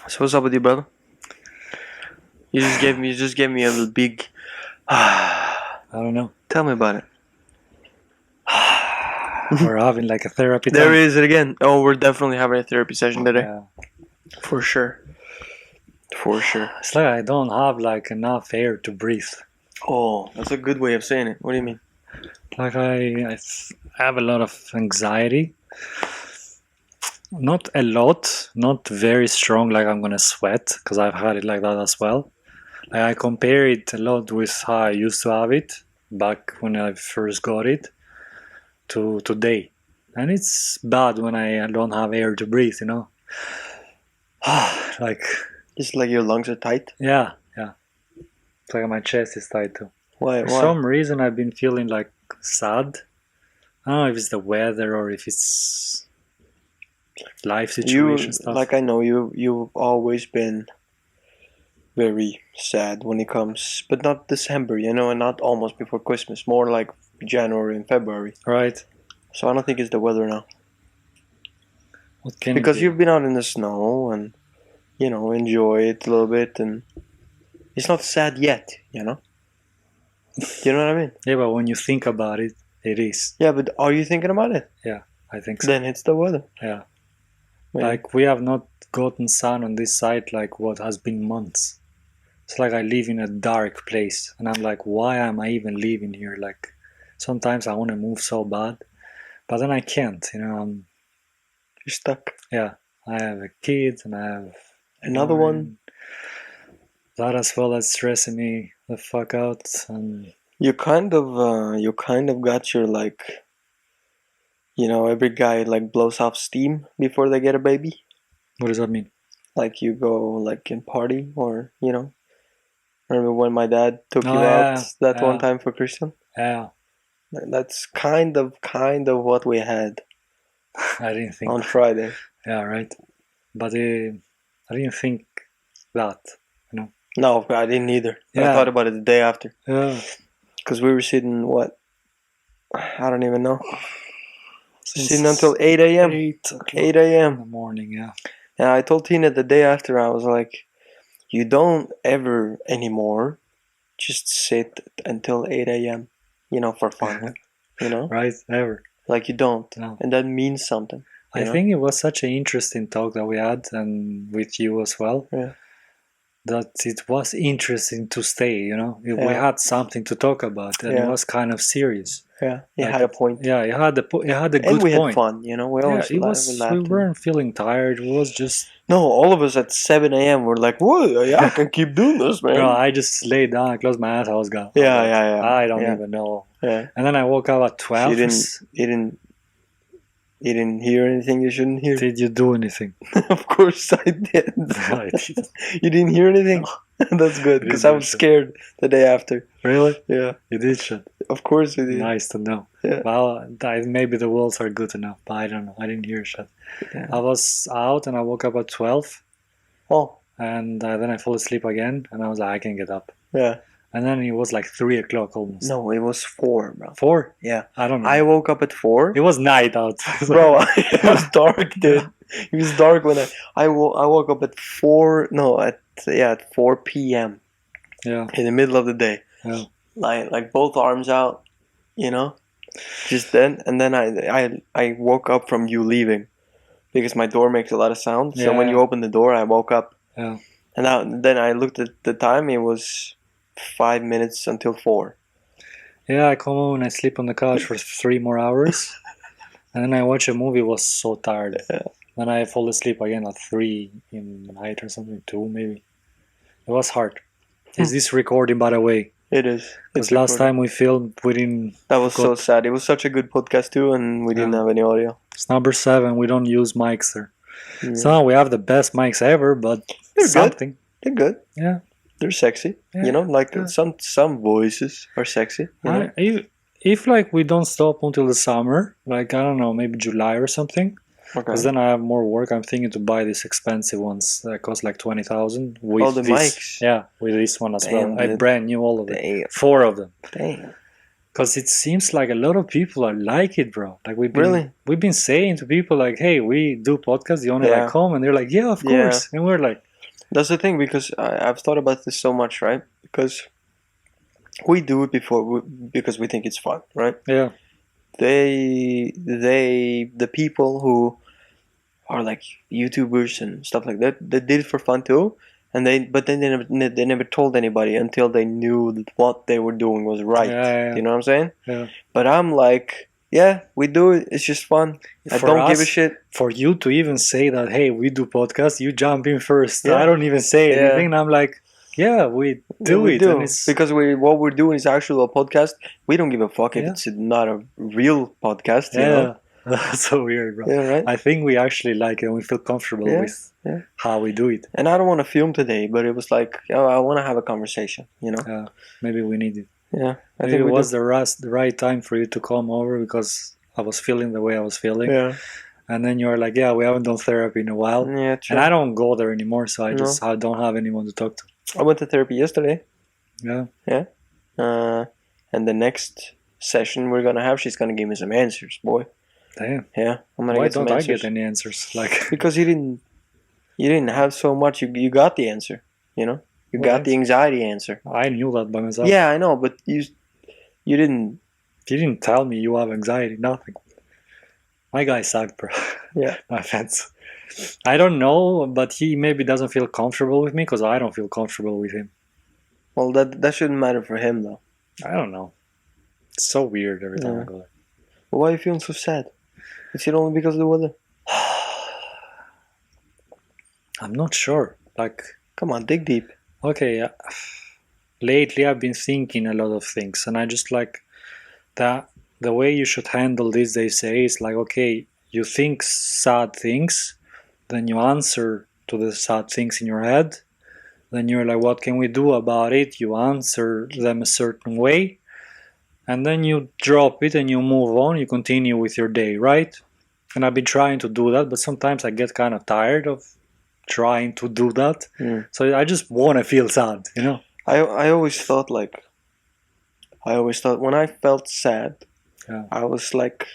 So what's up with you, brother? You just gave me a big. I don't know. Tell me about it. We're having like a therapy time. There is it again. Oh, we're definitely having a therapy session today. Yeah. For sure. For sure. It's like I don't have like enough air to breathe. Oh, that's a good way of saying it. What do you mean? Like I have a lot of anxiety. Not a lot, not very strong. Like I'm gonna sweat because I've had it like that as well. Like I compare it a lot with how I used to have it back when I first got it to today, and it's bad when I don't have air to breathe. Like Just like your lungs are tight. yeah. It's like my chest is tight too. Why? For some reason, I've been feeling like sad. I don't know if it's the weather or if it's life situation stuff. Like I know you've always been very sad when it comes, but not December, and not almost before Christmas. More like January and February. Right. So I don't think it's the weather now. What can Because it be? you've been out in the snow and enjoy it a little bit, and it's not sad yet. You know what I mean? Yeah, but when you think about it, it is. Yeah, but are you thinking about it? I think so. Then it's the weather. Yeah. Maybe. Like we have not gotten sun on this side like what has been months. It's like I live in a dark place and I'm like, why am I even living here? Like sometimes I want to move so bad, but then I can't, You're stuck. I have a kid and I have Another one. That as well as stressing me the fuck out. And You kind of got your every guy blows off steam before they get a baby. what does that mean? Like you go in party or remember when my dad took you yeah, out that yeah. one time for Christian? Yeah, That's kind of what we had I didn't think. on Friday. Yeah, right. But I didn't think that. No, I didn't either. But I Yeah. thought about it the day after. Yeah. Because we were sitting, I don't even know. Sitting until 8 a.m. 8 in a.m. the morning, yeah. And I told Tina the day after, I was like, you don't ever anymore just sit until 8 a.m., for fun, Right, ever. Like you don't. No. And that means something. I think it was such an interesting talk that we had, and with you as well. Yeah. That it was interesting to stay, We Yeah. had something to talk about, and it Yeah. was kind of serious. Yeah, it Like, had a point. Yeah, it had a good And we had point. fun, We always Yeah, we laughed. we weren't feeling tired. It was just No, all of us at 7 a.m. were like, "Whoa, yeah, I can keep doing this, man." no. I just laid down, I closed my eyes, I was gone. Yeah. I don't Yeah. even know. Yeah. And then I woke up at 12. You didn't hear anything you shouldn't hear. Did you do anything? Of course I did. No, I didn't. You didn't hear anything? That's good, I because didn't I was do shit. scared the day after. Really? Yeah, You did shit. of course we did. Nice to know. Yeah. Well, maybe the worlds are good enough, but I don't know. I didn't hear shit. Yeah. I was out and I woke up at 12, Oh, and then I fell asleep again, and I was like, I can get up. yeah. And then it was like 3 o'clock almost. No, it was 4, bro. 4? Yeah. I don't know. I woke up at 4. It was night out. Bro, it was dark, dude. It was dark when I woke up at 4. No, at 4 p.m. Yeah. in the middle of the day. Yeah. Like both arms out, Just then, and then I woke up from you leaving, because my door makes a lot of sound. So when Yeah. you opened the door, I woke up. Yeah. And then I looked at the time. It was 5 minutes until 4. Yeah, I come home and I sleep on the couch for 3 more hours. And then I watch a movie, was so tired. Yeah. Then I fall asleep again at 3 in the night or something, 2 maybe. It was hard. Is this recording, by the way? It is. Because last time we filmed, we didn't... That was so sad. It was such a good podcast too, and we didn't have any audio. It's number 7. We don't use mics there. Yeah. So we have the best mics ever, but They're something. They're good. Yeah. They're sexy. Yeah. Some voices are sexy. If we don't stop until the summer, I don't know, maybe July or something, Okay. because then I have more work. I'm thinking to buy these expensive ones that cost like 20,000. With the this, mics. Yeah, with this one as Damn, well. I dude. brand new all of them. Damn. 4 of them. Damn. Because it seems like a lot of people are like it, bro. Like we've been saying to people like, hey, we do podcasts. You only Yeah. like home, and they're like, yeah, of Yeah. course. And we're like, That's the thing, because I've thought about this so much, right? Because we do it because we think it's fun, right? Yeah. The people who are like YouTubers and stuff like that, they did it for fun too, but then they never told anybody until they knew that what they were doing was right. Yeah. You know what I'm saying? Yeah. But I'm like, yeah, we do it. It's just fun. I don't give a shit. For you to even say that, hey, we do podcast, you jump in first. Yeah. I don't even say Yeah. anything. And I'm like, yeah, we do we it. do. And it's Because what we're doing is actually a podcast. We don't give a fuck if Yeah. it's not a real podcast, you know? That's so weird, bro. Yeah, right? I think we actually like it and we feel comfortable Yeah, with yeah. how we do it. And I don't want to film today, but it was like, oh, I want to have a conversation, you know? Maybe we need it. Yeah, I Maybe think it we was do. the right time for you to come over because I was feeling the way I was feeling. Yeah, And then you're like, yeah, we haven't done therapy in a while. yeah, true. And I don't go there anymore, so I No. just I don't have anyone to talk to. I went to therapy yesterday. Yeah. And the next session we're gonna have, she's gonna give me some answers, boy. Damn. Yeah, I'm gonna Why get some don't I answers. get any answers? Like Because you didn't have so much. You got the answer, you know. You What got the answer? anxiety answer. I knew that by myself. Yeah, I know, but you didn't. You didn't tell me you have anxiety, nothing. My guy sucked, bro. Yeah. No offense. I don't know, but he maybe doesn't feel comfortable with me because I don't feel comfortable with him. Well, that shouldn't matter for him though. I don't know. It's so weird every time I go there. But why are you feeling so sad? Is it only because of the weather? I'm not sure. Like, come on, dig deep. Okay, lately I've been thinking a lot of things, and I just like that the way you should handle this, they say, is like, okay, you think sad things, then you answer to the sad things in your head, then you're like, what can we do about it? You answer them a certain way, and then you drop it and you move on, you continue with your day, right? And I've been trying to do that, but sometimes I get kind of tired of trying to do that. So I just want to feel sad, you know? I always thought when I felt sad, I was like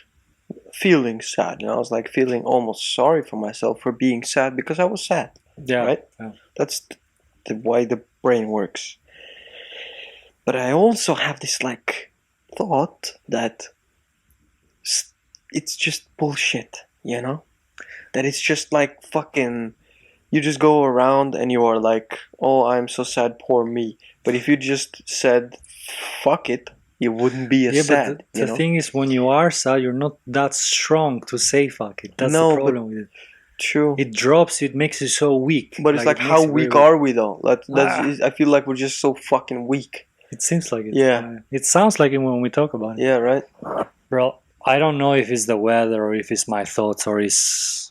feeling sad, and I was like feeling almost sorry for myself for being sad because I was sad. Yeah. Right? Yeah. That's the way the brain works. But I also have this like thought that it's just bullshit, you know? That it's just like fucking, you just go around and you are like, oh, I'm so sad, poor me. But if you just said, fuck it, you wouldn't be as sad. But the thing is, when you are sad, you're not that strong to say fuck it. That's the problem with it. True. It drops you, it makes you so weak. But it's like how weak are we though? I feel like we're just so fucking weak. It seems like it. Yeah. It sounds like it when we talk about it. Yeah, right? Bro, I don't know if it's the weather or if it's my thoughts or it's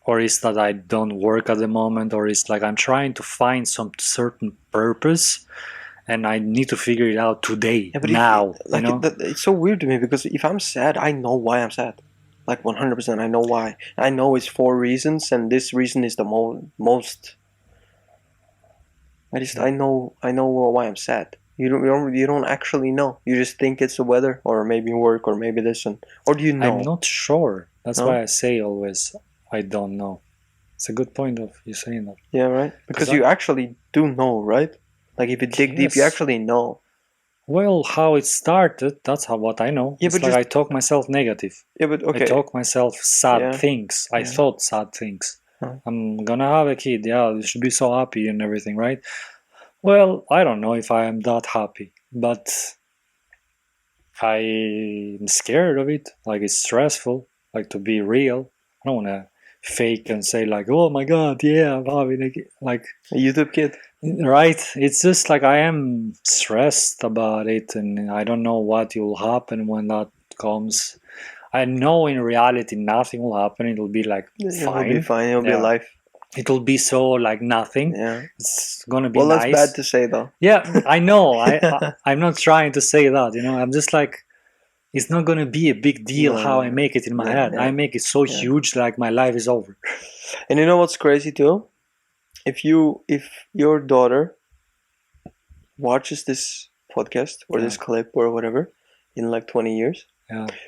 that I don't work at the moment, or it's like I'm trying to find some certain purpose and I need to figure it out today, now. Like, you know? It's so weird to me because if I'm sad, I know why I'm sad. Like 100%, I know why. I know it's for reasons, and this reason is the most. I know why I'm sad. You don't actually know. You just think it's the weather, or maybe work, or maybe this, or do you know? I'm not sure. That's why I say always I don't know. It's a good point of you saying that. Yeah, right. Because you actually do know, right? Like if you dig deep, you actually know. Well, how it started, that's what I know. Yeah, it's like I talk myself negative. Yeah, but okay. I talk myself sad things. I thought sad things. I'm gonna have a kid. Yeah, you should be so happy and everything, right? Well, I don't know if I am that happy, but I'm scared of it. Like it's stressful. Like to be real. I don't wanna fake and say like, oh my god, yeah, I'm having a YouTube kid. Right, it's just like I am stressed about it, and I don't know what will happen when that comes. I know in reality nothing will happen. It'll be like fine. It'll be fine. It'll be life. It'll be so like nothing. Yeah, it's gonna be nice. Well, that's bad to say though. Yeah, I know. I'm not trying to say that. You know, I'm just like, it's not gonna be a big deal how I make it in my head. I make it so huge, like my life is over. And you know what's crazy too? If your daughter watches this podcast or this clip or whatever in like 20 years,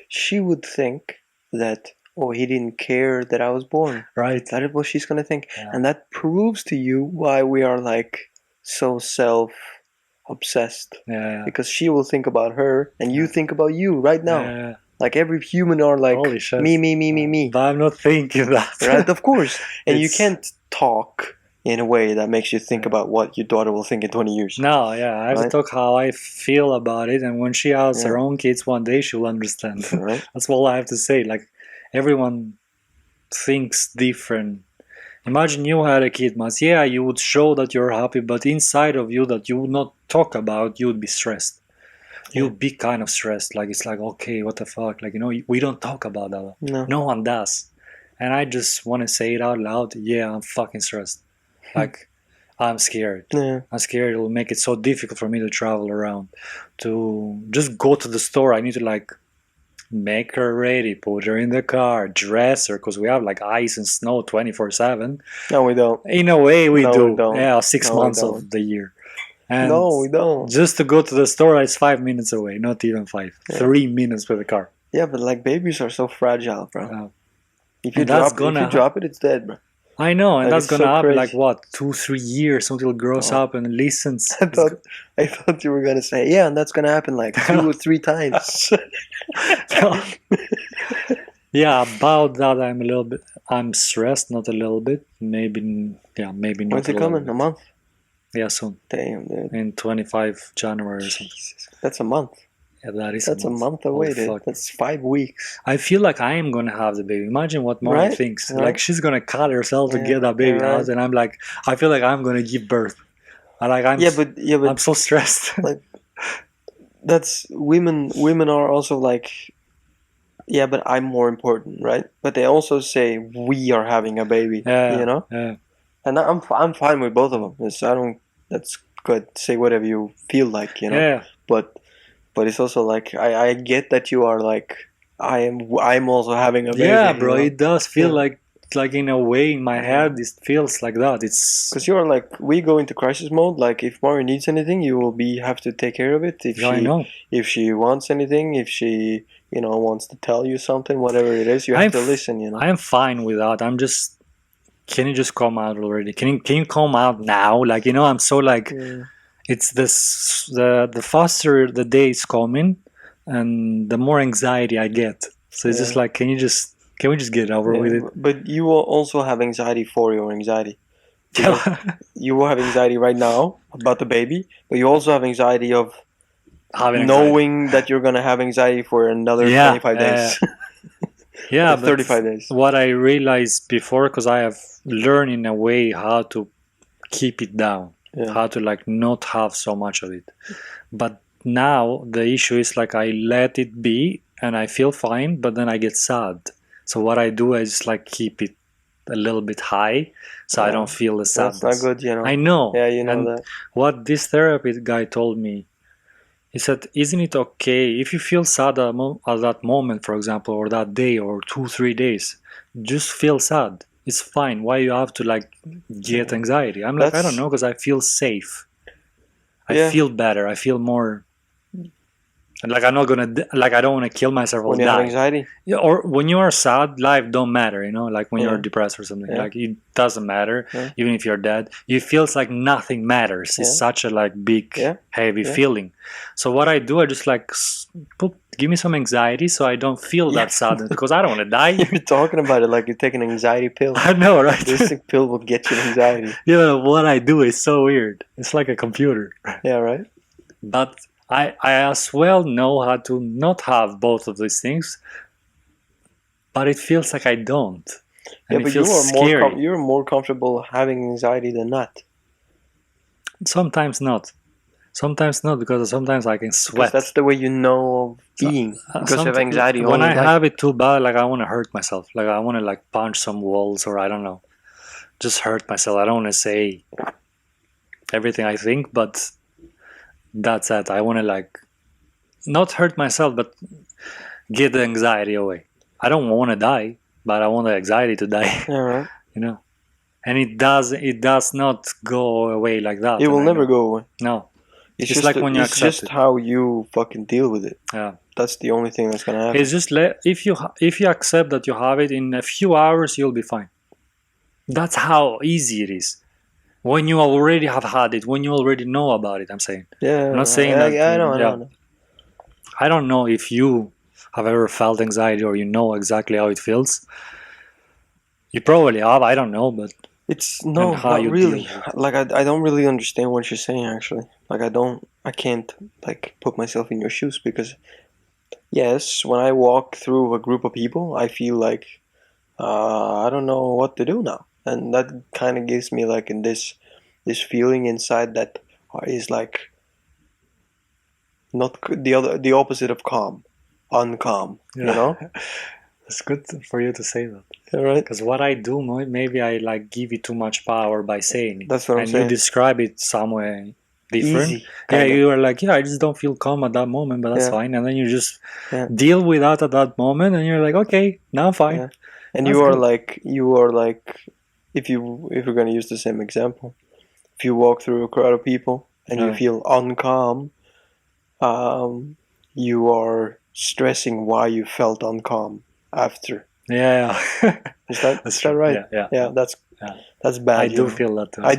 she would think that oh, he didn't care that I was born. Right. That is what she's gonna think. Yeah. And that proves to you why we are like so self-obsessed. Yeah. Because she will think about her and you think about you right now. Yeah. Like every human are like Holy shit. me. But I'm not thinking that. Right, of course. And you It's- can't talk in a way that makes you think about what your daughter will think in 20 years. No, yeah, I have to Right? talk how I feel about it, and when she has her Yeah. own kids one day, she'll understand. Right? That's all I have to say. Like, everyone thinks different. Imagine you had a kid, Mas. Yeah, you would show that you're happy, but inside of you that you would not talk about, you would be stressed. You would be kind of stressed. Like, it's like, okay, what the fuck? Like, we don't talk about that. No. one does. And I just want to say it out loud. Yeah, I'm fucking stressed. Like, I'm scared. Yeah. I'm scared it will make it so difficult for me to travel around. To just go to the store, I need to like make her ready, put her in the car, dress her, because we have like ice and snow 24/7. No, we don't. In a way, we No, do. we don't. Yeah, 6 No, we months of don't. the year. And No, we don't. just to go to the store, it's 5 minutes away, not even 5. Yeah. 3 minutes with the car. Yeah, but like babies are so fragile, bro. Yeah. If you And that's drop it, it's dead, bro. I know, and Like, that's it's gonna so happen crazy. like what, 2-3 years until it grows Oh. up and listens. I thought you were gonna say, yeah, and that's gonna happen like 2 or 3 times. Yeah, about that I'm stressed, not a little bit. Maybe not. When's it a coming? little A bit. month? Yeah, soon. Damn, dude. In 25 January or something. Jesus. That's a month. Yeah, that's a month away, Holy dude. fuck. That's 5 weeks. I feel like I am gonna have the baby. Imagine what Mari Right, thinks. right. Like she's gonna cut herself to Yeah, get that baby yeah, right. out, and I'm like, I feel like I'm gonna give birth. I'm But so stressed. like that's women are also like, yeah, but I'm more important, right? But they also say we are having a baby, Yeah, you know. yeah. And I'm fine with both of them. That's good. Say whatever you feel like, you know. Yeah, But it's also like I get that you are like I'm also having a baby. yeah, bro. you know? It does feel Yeah. like in a way in my head it feels like that. It's Because you are like, we go into crisis mode. Like, if Mario needs anything, you will have to take care of it. yeah, I know. If she wants anything, if she wants to tell you something, whatever it is, you have to listen. I am fine with that. I'm just. Can you just come out already? Can you come out now? Like I'm so like. Yeah. It's this the faster the day is coming, and the more anxiety I get. So it's just Yeah. like, can we just get over with it? But you will also have anxiety for your anxiety. Yeah. You will have anxiety right now about the baby, but you also have anxiety of Having anxiety. knowing that you're gonna have anxiety for another Yeah, 25 days. Yeah, Or but 35 days. what I realized before, because I have learned in a way how to keep it down, Yeah. how to like not have so much of it. But now the issue is like I let it be and I feel fine, but then I get sad. So what I do is like keep it a little bit high, so I Yeah. don't feel the sadness. That's not good, you know. I know. Yeah, you know And that. what this therapist guy told me, he said, isn't it okay if you feel sad at that moment, for example, or that day or 2-3 days, just feel sad. It's fine. Why you have to like get anxiety? I'm like, I don't know, because I feel safe. I Yeah. feel better. I feel more. And like I'm not gonna like I don't want to kill myself or When you have die. anxiety, Yeah, or when you are sad, life don't matter. Like when you're Yeah. depressed or something. Yeah. Like it doesn't matter. Yeah. Even if you're dead, it feels like nothing matters. It's Yeah. such a like big, Yeah. heavy Yeah. feeling. So what I do, I just like give me some anxiety so I don't feel Yeah. that sadness because I don't want to die. you're talking about it like you're taking an anxiety pill. I know, right? This pill will get you anxiety. Yeah, what I do is so weird. It's like a computer. Yeah, right? But I as well know how to not have both of these things, but it feels like I don't. And Yeah, but it feels you are scary. you're more comfortable having anxiety than not. Sometimes not. Sometimes not, because sometimes I can Because sweat. that's the way you know of being. Because you have Somet- anxiety when all I your life. have it too bad, like I want to hurt myself. Like I want to like punch some walls, or I don't know, just hurt myself. I don't want to say everything I think, but that's it. I want to like not hurt myself, but get the anxiety away. I don't want to die, but I want the anxiety to die. Yeah, right? And it does not go away like that. It will and I never know. go away. No. It's It's just like when you it's accept just it. how you fucking deal with it. Yeah. that's the only thing that's gonna happen. It's just if you accept that you have it, in a few hours you'll be fine. That's how easy it is. When you already have had it, when you already know about it, I'm saying. Yeah, I'm not saying that. I know. I don't know if you have ever felt anxiety or you know exactly how it feels. You probably have. I don't know, but It's and no, how not you really. deal with it. Like I don't really understand what you're saying actually. Like I can't like put myself in your shoes because yes, when I walk through a group of people, I feel like I don't know what to do now, and that kind of gives me like in this feeling inside that is like not the opposite of calm, uncalm. You know, It's good for you to say that. all right? Because what I do, maybe I like give you too much power by saying it. That's what I'm And saying. you describe it somewhere different. Easy, Yeah, kinda. you are like, yeah, I just don't feel calm at that moment, but that's Yeah. fine. And then you just Yeah. deal with that at that moment, and you're like, okay, now I'm fine. Yeah. And That's you are good. like if we're gonna use the same example, if you walk through a crowd of people and you Yeah. feel uncalm, you are stressing why you felt uncalm after. Yeah. Is that That's is true. that right? Yeah. Yeah, Yeah. that's bad. I you do know. feel that too. I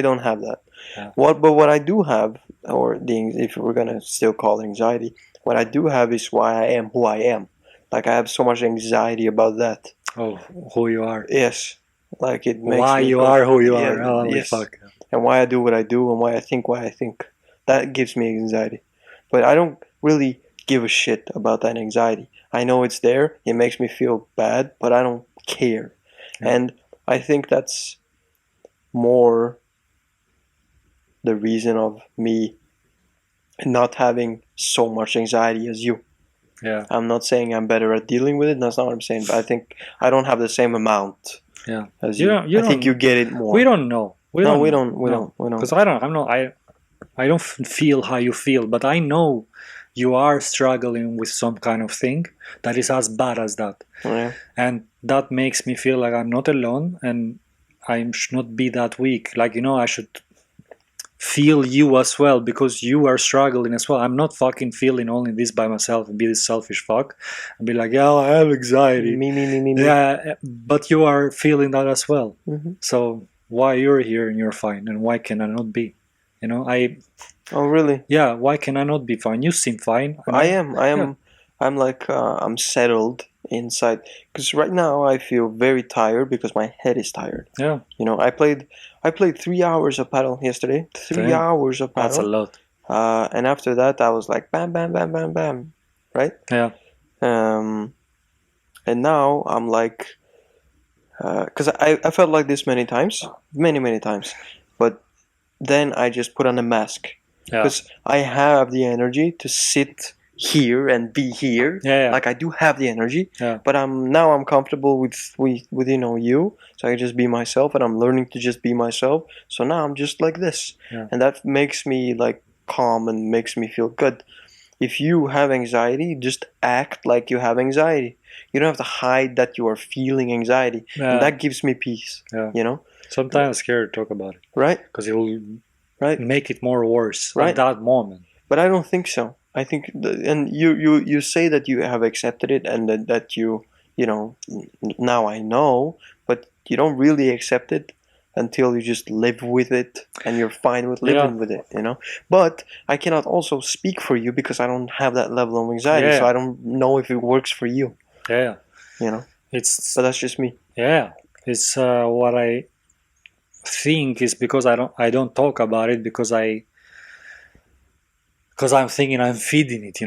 don't have that. Yeah. What I do have, or if we're gonna still call it anxiety, what I do have is why I am who I am. Like I have so much anxiety about that. Oh, who you are. Yes, like it makes Why me you go, are who you yeah, are. Holy yes, fuck. and why I do what I do and why I think. That gives me anxiety, but I don't really give a shit about that anxiety. I know it's there. It makes me feel bad, but I don't care. Yeah. And I think that's more the reason of me not having so much anxiety as you. Yeah. I'm not saying I'm better at dealing with it. That's not what I'm saying. But I think I don't have the same amount Yeah. as You you. don't. You I think don't. you get it more. We don't know. We No, don't. we know. don't. We No. don't. We don't. Because I don't. I'm not. I don't feel how you feel, but I know you are struggling with some kind of thing that is as bad as that, Yeah. and that makes me feel like I'm not alone, and I should not be that weak. Like I should feel you as well because you are struggling as well. I'm not fucking feeling only this by myself and be this selfish fuck and be like, yeah, I have anxiety. Me. Yeah, but you are feeling that as well. Mm-hmm. So why you're here and you're fine, and why can I not be? Oh, really? Yeah, why can I not be fine? You seem fine. I am. I'm like I'm settled inside because right now I feel very tired because my head is tired. Yeah. You know, I played 3 hours of paddle yesterday. 3 hours of That's a paddle. lot. And after that I was like bam, bam, bam, bam, bam, right? Yeah. And now I'm like, because I felt like this many times, many times, but then I just put on a mask Yeah. because I have the energy to sit here and be here. Yeah. Like I do have the energy, Yeah. but I'm comfortable with you, so I just be myself, and I'm learning to just be myself. So now I'm just like this, Yeah. and that makes me like calm and makes me feel good. If you have anxiety, just act like you have anxiety. You don't have to hide that you are feeling anxiety, Yeah. and that gives me peace. Yeah. You know, Sometimes I'm scared to talk about it right? because it will Right. make it more worse Right. at that moment. But I don't think so. I think, and you say that you have accepted it, and that you know now I know, but you don't really accept it until you just live with it and you're fine with living with it, you know. But I cannot also speak for you because I don't have that level of anxiety, so I don't know if it works for you. Yeah. You know. It's. But that's just me. Yeah. It's what I think is because I don't talk about it because I'm thinking I'm feeding it,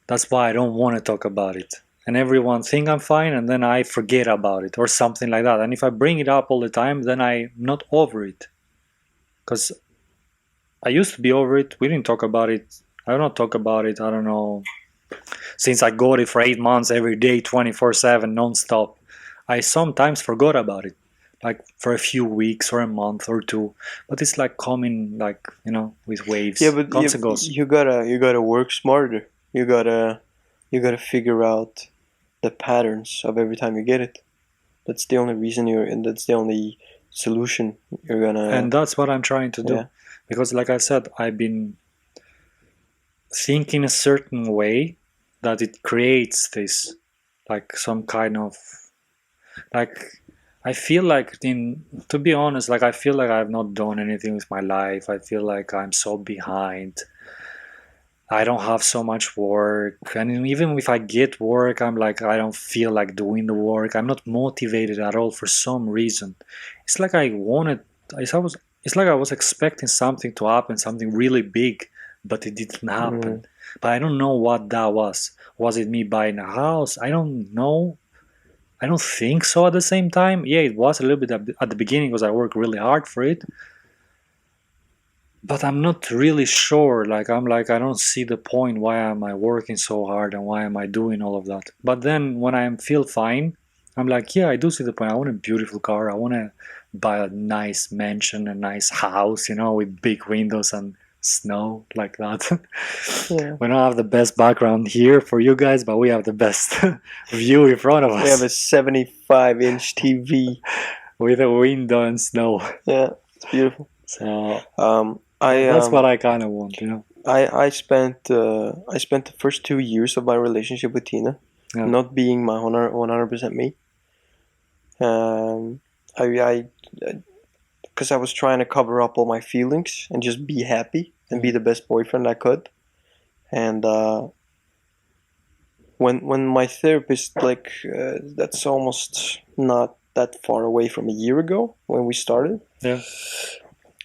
That's why I don't want to talk about it. And everyone think I'm fine, and then I forget about it or something like that. And if I bring it up all the time, then I'm not over it. Because I used to be over it. We didn't talk about it. I don't talk about it. I don't know. Since I got it for 8 months every day, 24/7, non-stop, I sometimes forgot about it. Like for a few weeks or a month or two, but it's like coming, like with waves. Yeah, but comes and goes. you gotta work smarter. You gotta figure out the patterns of every time you get it. That's the only reason and that's the only solution you're gonna. And that's what I'm trying to do, Yeah. because, like I said, I've been thinking a certain way, that it creates this, like some kind of, like, I feel like, to be honest, like I feel like I've not done anything with my life. I feel like I'm so behind. I don't have so much work, and even if I get work, I'm like, I don't feel like doing the work. I'm not motivated at all for some reason. It's like I wanted, it's like I was expecting something to happen, something really big, but it didn't happen. But I don't know what that was. Was it me buying a house? I don't know. I don't think so at the same time. Yeah, it was a little bit at the beginning because I worked really hard for it. But I'm not really sure. Like, I'm like, I don't see the point. Why am I working so hard and why am I doing all of that? But then when I feel fine, I'm like, yeah, I do see the point. I want a beautiful car. I want to buy a nice mansion, a nice house, with big windows and snow like that. Yeah. We don't have the best background here for you guys, but we have the best view in front of us. We have a 75-inch TV with a window and snow. Yeah, it's beautiful. So that's what I kind of want, I spent the first 2 years of my relationship with Tina not being my 100% me. Because I was trying to cover up all my feelings and just be happy and be the best boyfriend I could. And when my therapist, that's almost not that far away from a year ago when we started. Yeah.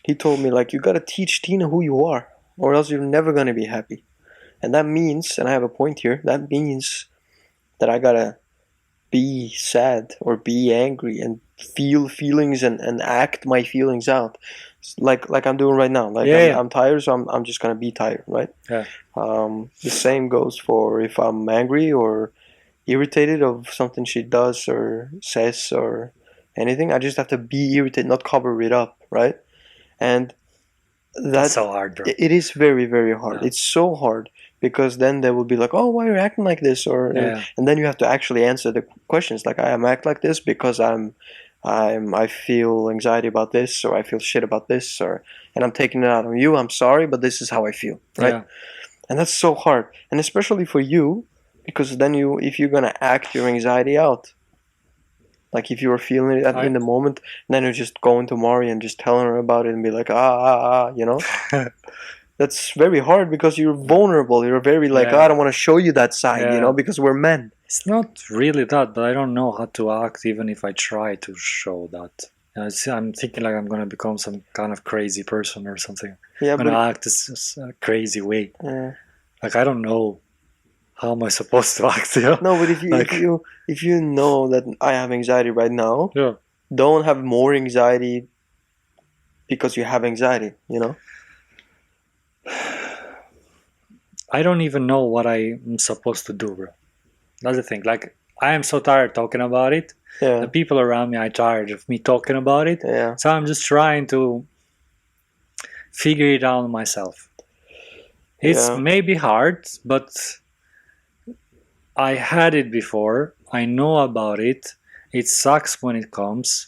He told me, you gotta teach Tina who you are, or else you're never gonna be happy. And that means, and I have a point here, that means that I gotta be sad or be angry and feel feelings and act my feelings out, like I'm doing right now. I'm tired, so I'm just gonna be tired, right? Yeah. The same goes for if I'm angry or irritated of something she does or says or anything. I just have to be irritated, not cover it up, right? And that's so hard, bro. It is very, very hard. Yeah. It's so hard because then they will be like, "Oh, why are you acting like this?" And then you have to actually answer the questions. Like, I am act like this because I feel anxiety about this, or I feel shit about this, and I'm taking it out on you. I'm sorry, but this is how I feel, right? Yeah. And that's so hard, and especially for you, because then if you're gonna act your anxiety out. Like, if you were feeling it in the moment, then you're just going to Mari and just telling her about it and be like, That's very hard because you're vulnerable. You're very I don't want to show you that side, because we're men. It's not really that, but I don't know how to act even if I try to show that. I'm thinking like I'm going to become some kind of crazy person or something. Yeah, I'm going to act this crazy way. Yeah. Like, I don't know. How am I supposed to act? No, but if you know that I have anxiety right now, don't have more anxiety because you have anxiety, I don't even know what I'm supposed to do, bro. That's the thing. Like, I am so tired talking about it. Yeah. The people around me are tired of me talking about it. Yeah. So I'm just trying to figure it out myself. It's maybe hard, but I had it before. I know about it. It sucks when it comes.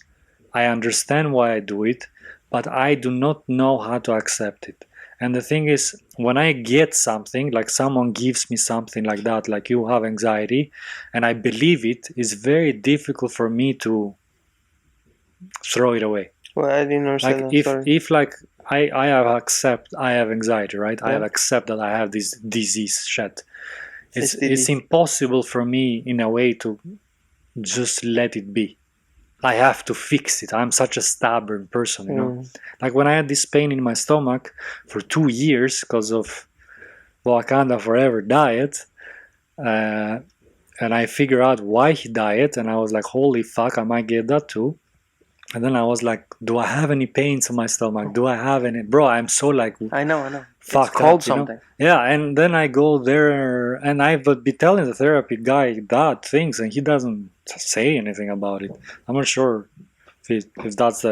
I understand why I do it, but I do not know how to accept it. And the thing is, when I get something, like someone gives me something like that, like you have anxiety, and I believe it, it's very difficult for me to throw it away. Well, I didn't understand that. If I have anxiety, right? Yeah. I have accepted that I have this disease shit. It's impossible for me in a way to just let it be. I have to fix it. I'm such a stubborn person, Like, when I had this pain in my stomach for 2 years because of Wakanda Forever diet, and I figured out why he died, and I was like, holy fuck, I might get that too. And then I was like, do I have any pains in my stomach? Do I have any? Bro, I'm so like... I know. Fucked it's called up, something. Yeah, and then I go there, and I would be telling the therapy guy that things, and he doesn't say anything about it. I'm not sure if that's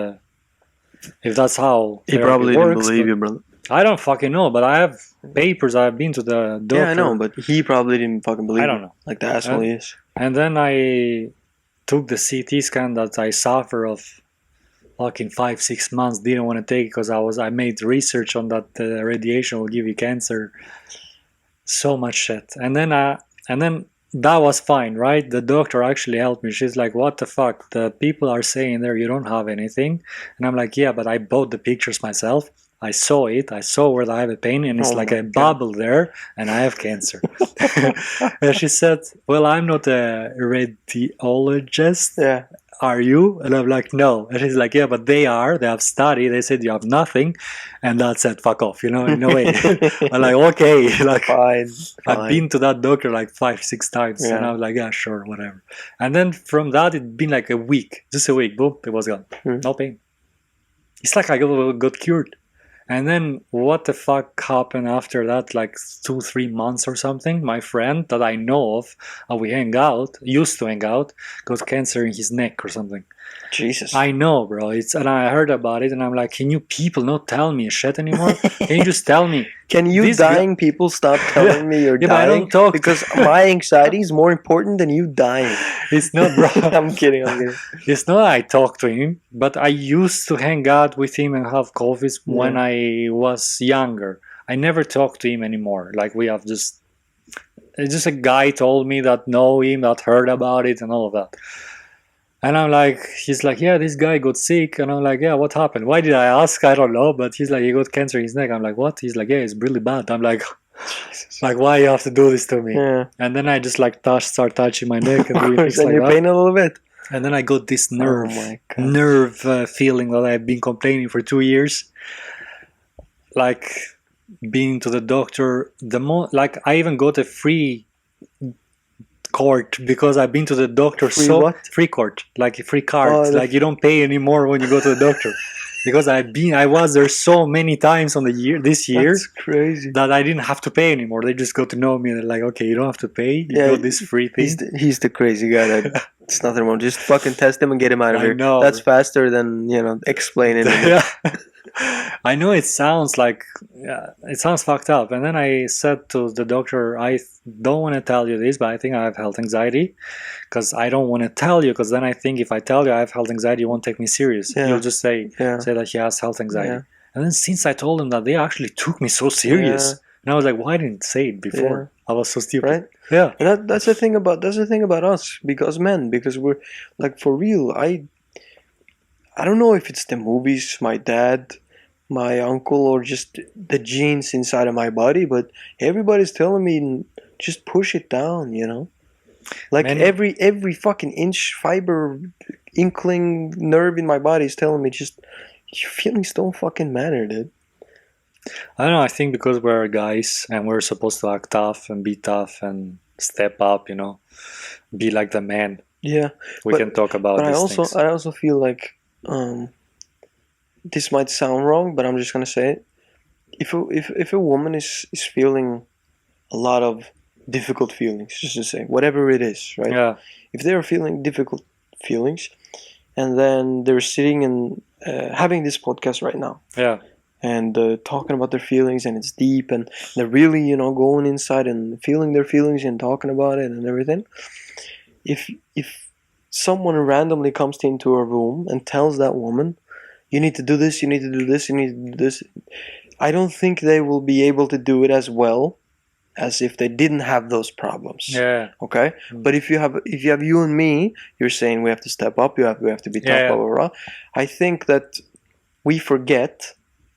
how he probably didn't believe you, brother. I don't fucking know, but I have papers. I've been to the doctor. Yeah, I know, but he probably didn't fucking believe. I don't know, like the asshole he is. And then I took the CT scan that I suffer of. Fucking 5-6 months, didn't want to take it because I made research on that radiation will give you cancer. So much shit. And then And then that was fine, right? The doctor actually helped me. She's like, what the fuck? The people are saying there you don't have anything. And I'm like, yeah, but I bought the pictures myself. I saw it. I saw where I have a pain, and it's Oh like my a God. bubble there, and I have cancer. And she said, well, I'm not a radiologist. Yeah. Are you? And I'm like, no. And she's like, yeah, but they are. They have studied. They said you have nothing. And that said, fuck off, in a way. I'm like, okay. Like, Fine. I've been to that doctor like 5-6 times. And Yeah. I was like, yeah, sure, whatever. And then from that, it'd been like a week. Just a week. Boom, it was gone. No pain. It's like I got cured. And then what the fuck happened after that, like 2-3 months or something? My friend that I know of, we used to hang out, got cancer in his neck or something. Jesus. I know, bro. And I heard about it, and I'm like, can you people not tell me shit anymore? Can you just tell me? Can you This dying people stop telling me you're Yeah, but I dying? don't talk Because my anxiety is more important than you dying. It's not, bro. I'm kidding. It's not I talk to him, but I used to hang out with him and have coffees when I was younger. I never talk to him anymore. Like we have just a guy told me that know him, that heard about it and all of that. And I'm like, he's like, yeah, this guy got sick. And I'm like, yeah, what happened? Why did I ask? I don't know. But he's like, he got cancer in his neck. I'm like, what? He's like, yeah, it's really bad. I'm like, like, why you have to do this to me? Yeah. And then I just like start touching my neck and doing things And like you're that. paying a little bit. And then I got this Oh nerve my God. feeling that I've been complaining for 2 years. Like being to the doctor, like I even got a free court because I've been to the doctor. Free court, like a free card. Like you don't pay anymore when you go to the doctor. Because I was there so many times on this year. That's crazy. That I didn't have to pay anymore. They just got to know me. They're like, okay, you don't have to pay. You got this free thing. He's the crazy guy that it's nothing wrong. Just fucking test him and get him out of here. know. That's faster than explaining. Yeah. I know it sounds fucked up. And then I said to the doctor, I don't want to tell you this, but I think I have health anxiety because I don't want to tell you because then I think if I tell you I have health anxiety, you won't take me serious. Yeah. You'll just say that he has health anxiety. Yeah. And then since I told them that, they actually took me so serious. Yeah. And I was like, why didn't I say it before? Yeah. I was so stupid. Right? Yeah. And that's the thing about us because we're like for real. I don't know if it's the movies, my dad, my uncle, or just the genes inside of my body, but everybody's telling me just push it down, Like every fucking inch, fiber, inkling, nerve in my body is telling me just your feelings don't fucking matter, dude. I don't know, I think because we're guys and we're supposed to act tough and be tough and step up, be like the man. Yeah. We can talk about these things. I also feel like this might sound wrong, but I'm just gonna say it. If a woman is feeling a lot of difficult feelings, just to say whatever it is, right? Yeah. If they're feeling difficult feelings, and then they're sitting and having this podcast right now, yeah, and talking about their feelings, and it's deep, and they're really going inside and feeling their feelings and talking about it and everything. If someone randomly comes into a room and tells that woman, you need to do this, you need to do this, you need to do this, I don't think they will be able to do it as well as if they didn't have those problems. Yeah. Okay? But if you have you and me, you're saying we have to step up, we have to be tough, blah, blah, blah. I think that we forget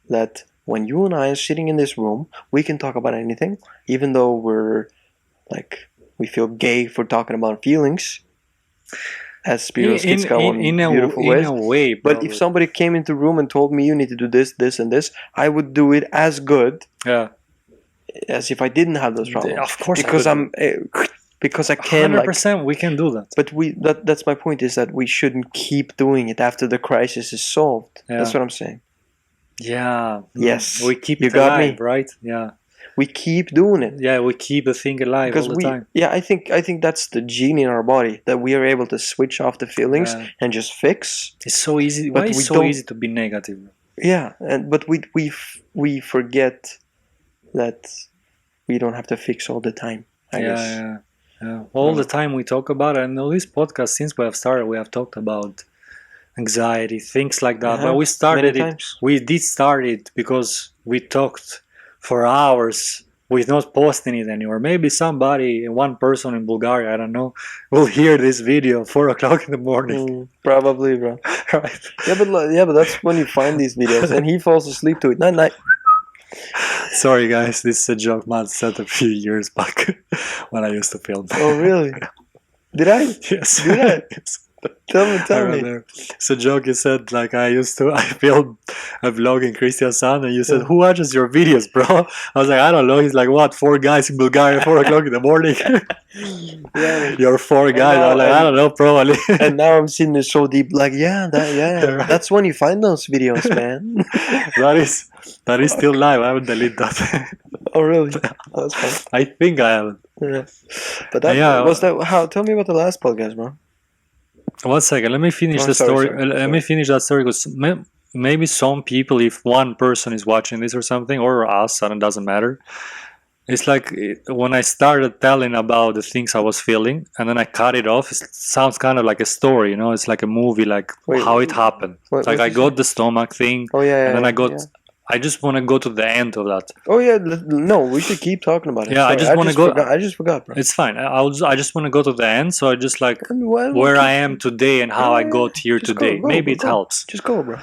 that when you and I are sitting in this room, we can talk about anything, even though we feel gay for talking about feelings. As Spiros kids go in beautiful ways. In a way, but if somebody came into the room and told me you need to do this, this, and this, I would do it as good as if I didn't have those problems. Of course, because because I can. 100%, we can do that. But that's my point, is that we shouldn't keep doing it after the crisis is solved. Yeah. That's what I'm saying. Yeah. Yes. We keep it alive, right? Yeah. We keep doing it. Yeah, we keep the thing alive all the time. Yeah, I think that's the gene in our body, that we are able to switch off the feelings and just fix. It's so easy. Why is it so easy to be negative? Yeah, but we forget that we don't have to fix all the time. I guess. Yeah. All the time we talk about it. And all this podcast, since we have started, we have talked about anxiety, things like that. But we started it. We did start it because we talked for hours with not posting it anymore. Maybe somebody, one person in Bulgaria, I don't know, will hear this video 4 o'clock in the morning. Probably, bro. Right? Yeah, but that's when you find these videos, and he falls asleep to it. Night. Sorry, guys, this is a joke Matt said a few years back when I used to film. Oh, really? Did I? Yes. Did I? Yes. Tell I me. remember. It's a joke you said, like I filmed a vlog in Christian's son, and you said, Yeah. who watches your videos, bro? I was like, I don't know. He's like, what, 4 guys in Bulgaria, 4 o'clock in the morning? Yeah. You're 4 guys. now- I'm like, I don't know, probably. And now I'm seeing this so deep, like, Right. that's when you find those videos, man. that is still live. I haven't deleted that. Oh, really? Oh, that's fine. I think I haven't. Yeah. But that Yeah. was that. How? Tell me about the last podcast, bro. 1 second, let me finish Oh, the sorry, story. sorry, Let me finish that story because maybe some people, if one person is watching this or something, or us, and it doesn't matter. It's like when I started telling about the things I was feeling, and then I cut it off. It sounds kind of like a story, you know. It's like a movie, like Wait, how it happened. what- It's like what I you got the stomach thing, Oh yeah. and then I got. Yeah. I just want to go to the end of that. Oh yeah. No, we should keep talking about it. Yeah, I Sorry, just wanna go- I just forgot, bro. It's fine. I just want to go to the end, so I just like Well, where okay. I am today and how I Yeah, got here just today. go, Maybe it go. helps. Just go, bro.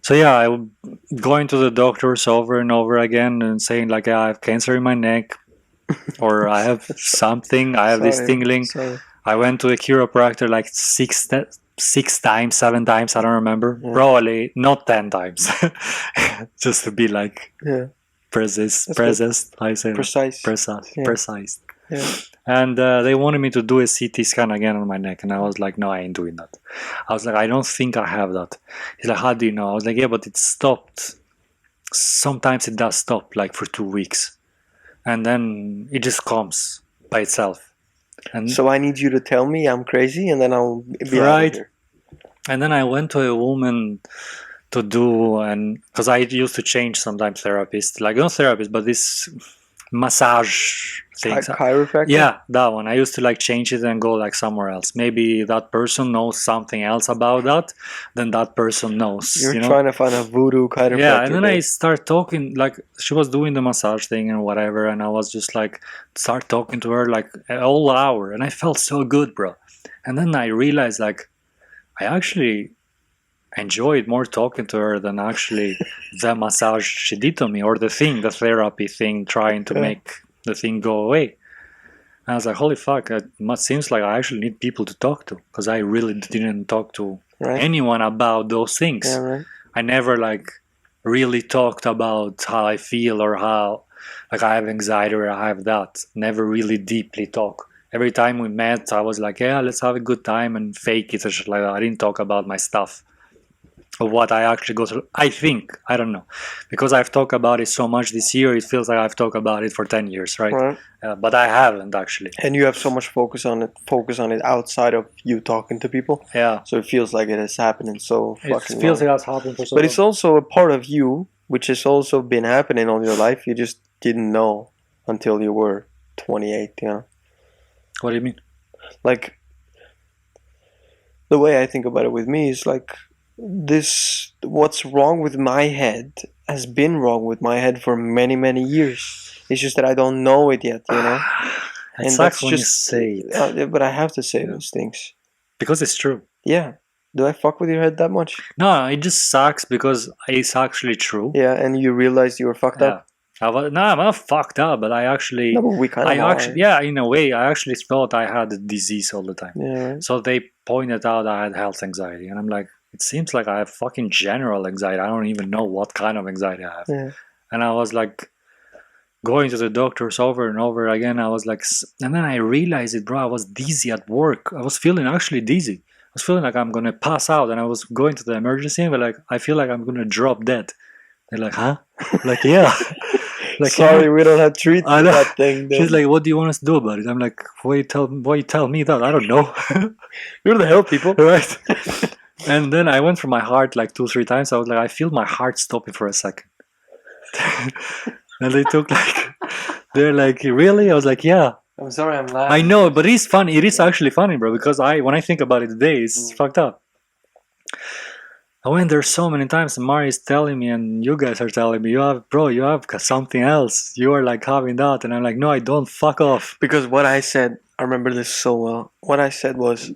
So yeah, I'm going to the doctors over and over again and saying like, yeah, I have cancer in my neck, or I have something. I have this Sorry, tingling. Sorry. I went to a chiropractor like 6 times, 7 times. I don't remember. Yeah. Probably not 10 times, just to be like Yeah. precise. That's Precise. I say Precise. precise. Yeah. Precise. Yeah. And they wanted me to do a CT scan again on my neck, and I was like, no, I ain't doing that. I was like, I don't think I have that. He's like, how do you know? I was like, yeah, but it stopped. Sometimes it does stop, like for 2 weeks, and then it just comes by itself. And So I need you to tell me I'm crazy, and then I'll be out Right. of here. and then I went to a woman to do, and because I used to change sometimes therapist, like not therapist, but this massage things. Chiropractor. Yeah, that one. I used to like change it and go like somewhere else. Maybe that person knows something else about that, then that person knows. You're you know? trying to find a voodoo chiropractor. Yeah, and then I babe. start talking, like she was doing the massage thing and whatever, and I was just like start talking to her like a whole hour, and I felt so good, bro. And then I realized like I actually enjoyed more talking to her than actually the massage she did to me, or the therapy thing, trying to Yeah. make the thing go away. And I was like, holy fuck, it seems like I actually need people to talk to, because I really didn't talk to Right. anyone about those things. Yeah. Right. I never like really talked about how I feel, or how like I have anxiety or I have that. Never really deeply talk. Every time we met, I was like, yeah, let's have a good time and fake it or shit like that. I didn't talk about my stuff, of what I actually go through. I think, I don't know, because I've talked about it so much this year, it feels like I've talked about it for 10 years, right? Right. But I haven't actually. And you have so much focus on it outside of you talking to people, Yeah. so it feels like it is happening so It fucking feels long. like that's happened for so But long. it's also a part of you which has also been happening all your life. You just didn't know until you were 28. You know, What do you mean? like the way I think about it with me is like this: what's wrong with my head has been wrong with my head for many years. It's just that I don't know it yet. You know. It And sucks that's when just- you say it. But I have to say Yeah. those things. Because it's true. Yeah. Do I fuck with your head that much? No, it just sucks because it's actually true. Yeah, and you realized you were fucked up. No, I'm not fucked up, but I actually, No, but we kind of are. yeah, in a way, I actually thought I had a disease all the time. Yeah, right. So they pointed out I had health anxiety, and I'm like, it seems like I have fucking general anxiety. I don't even know what kind of anxiety I have. Yeah. And I was like, going to the doctors over and over again. I was like, and then I realized it, bro. I was dizzy at work. I was feeling actually dizzy. I was feeling like I'm gonna pass out, and I was going to the emergency and like, I feel like I'm gonna drop dead. They're like, huh? Like, yeah. Like, Sorry, yeah. we don't have treat I know. that thing. Then. She's like, what do you want us to do about it? I'm like, why you tell me that? I don't know. You're the hell, people. Right. And then I went for my heart like 2-3 times. I was like, I feel my heart stopping for a second. And they took like, they're like, really? I was like, yeah. I'm sorry, I'm laughing. I know, but it's funny. It is actually funny, bro, because when I think about it today, it's fucked up. I went there so many times, and Mari is telling me, and you guys are telling me, you have something else. You are like having that, and I'm like, no, I don't. Fuck off. Because what I said, I remember this so well. What I said was,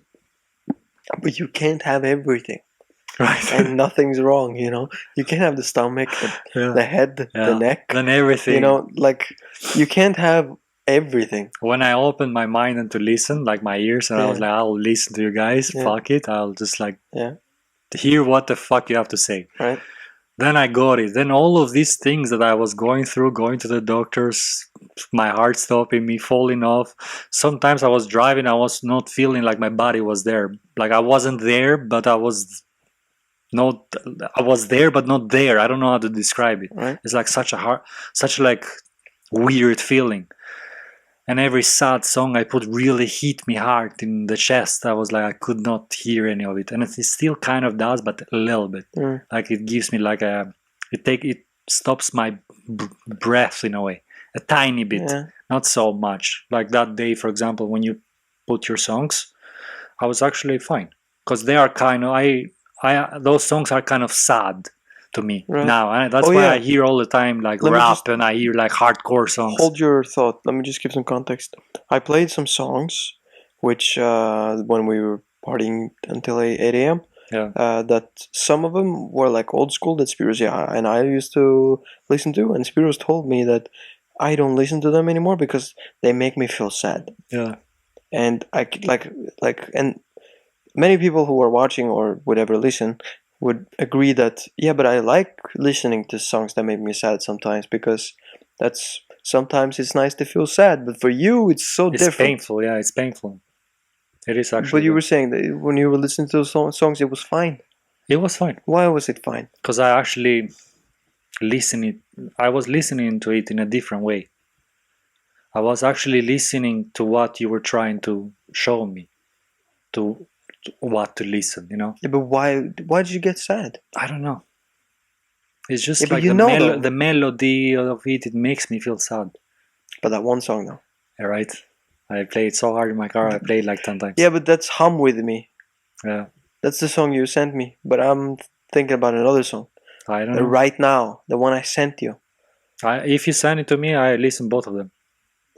but you can't have everything, Right. and nothing's wrong. You can't have the stomach, Yeah. the head, Yeah. the neck. Then everything. Like you can't have everything. When I opened my mind and to listen, like my ears, and I was Yeah. like, I'll listen to you guys. Yeah. Fuck it. I'll just like Yeah. hear what the fuck you have to say. Right. Then I got it. Then all of these things that I was going through, going to the doctors, my heart stopping me, falling off. Sometimes I was driving, I was not feeling like my body was there. Like I wasn't there, but I was there, but not there. I don't know how to describe it. Right. It's like such like weird feeling. And every sad song I put really hit me hard in the chest. I was like, I could not hear any of it. And it still kind of does, but a little bit. Mm. Like it gives me like it stops my breath in a way. A tiny bit. Yeah. Not so much. Like that day, for example, when you put your songs, I was actually fine. Because they are kind of, those songs are kind of sad to me Right. now. That's Oh, why yeah. I hear all the time like Let me rap just- and I hear like hardcore songs. Hold your thought. Let me just give some context. I played some songs, which when we were partying until 8 a.m. Yeah. That some of them were like old school that Spiros, and I used to listen to, and Spiros told me that I don't listen to them anymore because they make me feel sad. Yeah. And and many people who are watching or would ever listen would agree that but I like listening to songs that make me sad sometimes because sometimes it's nice to feel sad, but for you it's so It's different. painful. Yeah, it's painful. It is actually. But you were saying that when you were listening to those songs, it was fine. It was fine Why was it fine? because I actually I was listening to it in a different way. I was actually listening to what you were trying to show me, to what to listen. Yeah, but why did you get sad? I don't know. It's just Yeah, but like you know though. the melody of it. It makes me feel sad. But that one song though. Yeah, right. I played so hard in my car. I played like 10 times. Yeah, but that's Hum With Me. Yeah. That's the song you sent me. But I'm thinking about another song. I don't know. Right Now, the one I sent you. If you send it to me, I listen both of them.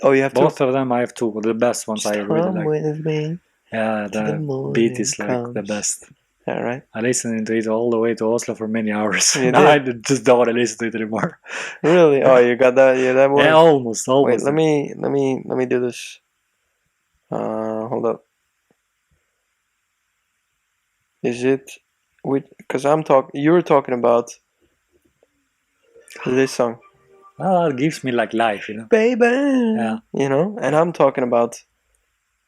Oh, you have Both of them, I have two. The best ones I really Hum like. With Me. Yeah, till the the morning beat is like the comes. best. Yeah, right. I listened to it all the way to Oslo for many hours. You Now I did? just don't want to listen to it anymore. Really? Oh, you got that? Yeah, that one. Yeah, almost. Wait, let me do this. Hold up. Is it? Because you're talking about this song, Well, it gives me like life, you know. baby. Yeah. And I'm talking about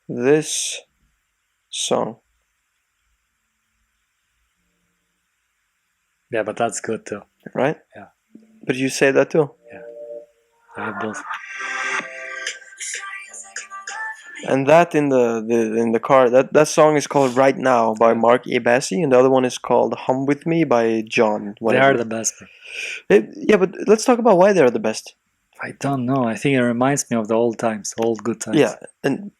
this song. Yeah, but that's good too. Right? Yeah. But you say that too. I have both. And that in the car, that song is called Right Now by Mark Ebasi, and the other one is called Hum With Me by John. They Whatever. are the best. Yeah, but let's talk about why they're the best. I don't know. I think it reminds me of the old times, old good times. Yeah, and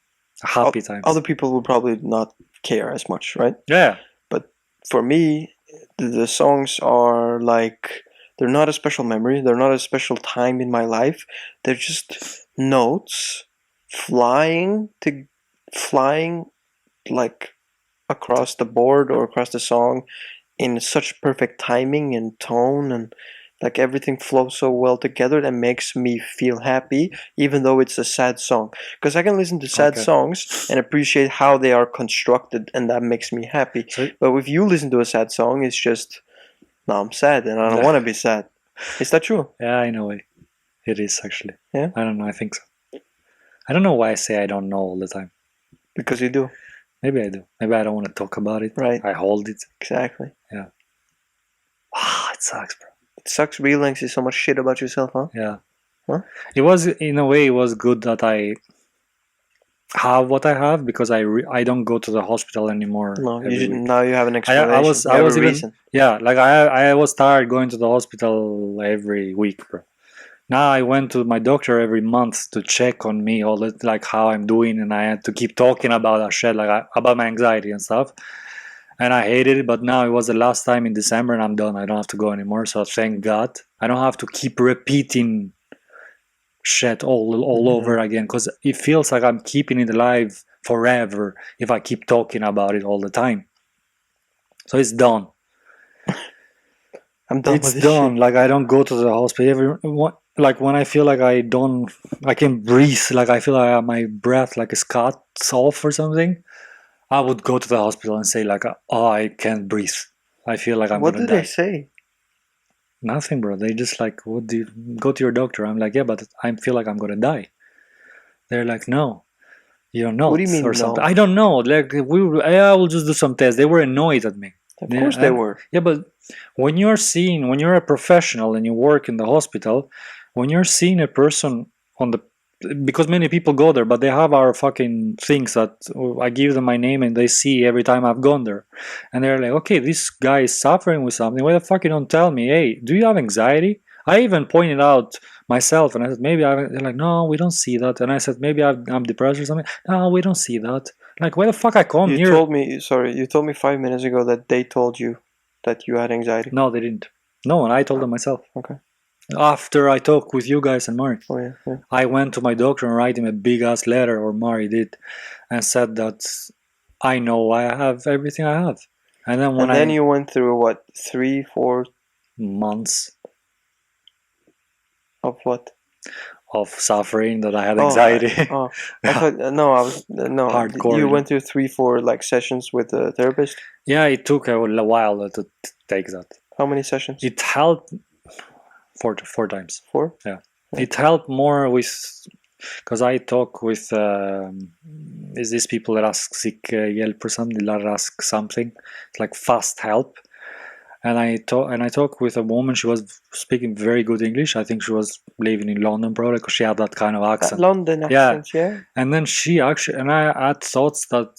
Happy times. other people will probably not care as much, right? Yeah. For me, the songs are like, they're not a special memory, they're not a special time in my life, they're just notes flying like across the board or across the song in such perfect timing and tone, and like everything flows so well together that makes me feel happy even though it's a sad song, because I can listen to sad Okay. songs and appreciate how they are constructed, and that makes me happy. So, But if you listen to a sad song, it's just, no, I'm sad and I don't want to be sad. Is that true? yeah, in a way. It is actually. Yeah? I don't know. I think so. I don't know why I say I don't know all the time. Because you do. Maybe I do. Maybe I don't want to talk about it. Right. I hold it. Exactly. It sucks, bro. It sucks realizing so much shit about yourself, huh? Yeah. Huh? It was, in a way, it was good that I have what I have because I don't go to the hospital anymore. No, every week. now you have an explanation. I was You have a even reason. yeah, like I was tired going to the hospital every week, bro. Now I went to my doctor every month to check on me, like how I'm doing, and I had to keep talking about that shit, like about my anxiety and stuff. and I hated it. But now it was the last time in December, and I'm done. I don't have to go anymore. So thank God, I don't have to keep repeating shit all over again, because it feels like I'm keeping it alive forever if I keep talking about it all the time. So it's done. I'm done It's with this done. shit. Like I don't go to the hospital. Like when I feel like I can breathe. Like I feel like my breath like is cut off or something. I would go to the hospital and say like, oh, I can't breathe. I feel like I'm What gonna do they die. say? Nothing, bro. They just like, what do you go to your doctor? I'm like, yeah, but I feel like I'm gonna die. They're like, no, you're What do you not, or mean something. no? I don't know. Like I will just do some tests. They were annoyed at me. Of Yeah, course they were. yeah, but when you're a professional and you work in the hospital, when you're seeing a person on the, because many people go there, but they have our fucking things that I give them my name and they see every time I've gone there, and they're like, okay, this guy is suffering with something. Why the fuck you don't tell me? Hey, do you have anxiety? I even pointed out myself and I said maybe I. They're like, no, we don't see that. And I said maybe I'm depressed or something. No, we don't see that. Like, why the fuck I come You here? told me, sorry, you told me 5 minutes ago that they told you that you had anxiety. No, they didn't. No, and I told them myself. Okay. After I talked with you guys and Mark, Oh yeah. I went to my doctor and write him a big ass letter, or Mari did, and said that I know I have everything I have. And then when And then you went through what, 3, 4 months of what? of suffering that I had anxiety. I thought no, I was no. Hardcore, You went through 3, 4 like sessions with a therapist. Yeah, it took a while to take that. How many sessions? It helped four times. 4. Yeah. It helped more with, because I talk with is these people that ask sick hjälp or something, that ask something. It's like fast help. And I talk with a woman. She was speaking very good English. I think she was living in London probably, because she had that kind of That accent. London accent, yeah. And then she actually, and I had thoughts that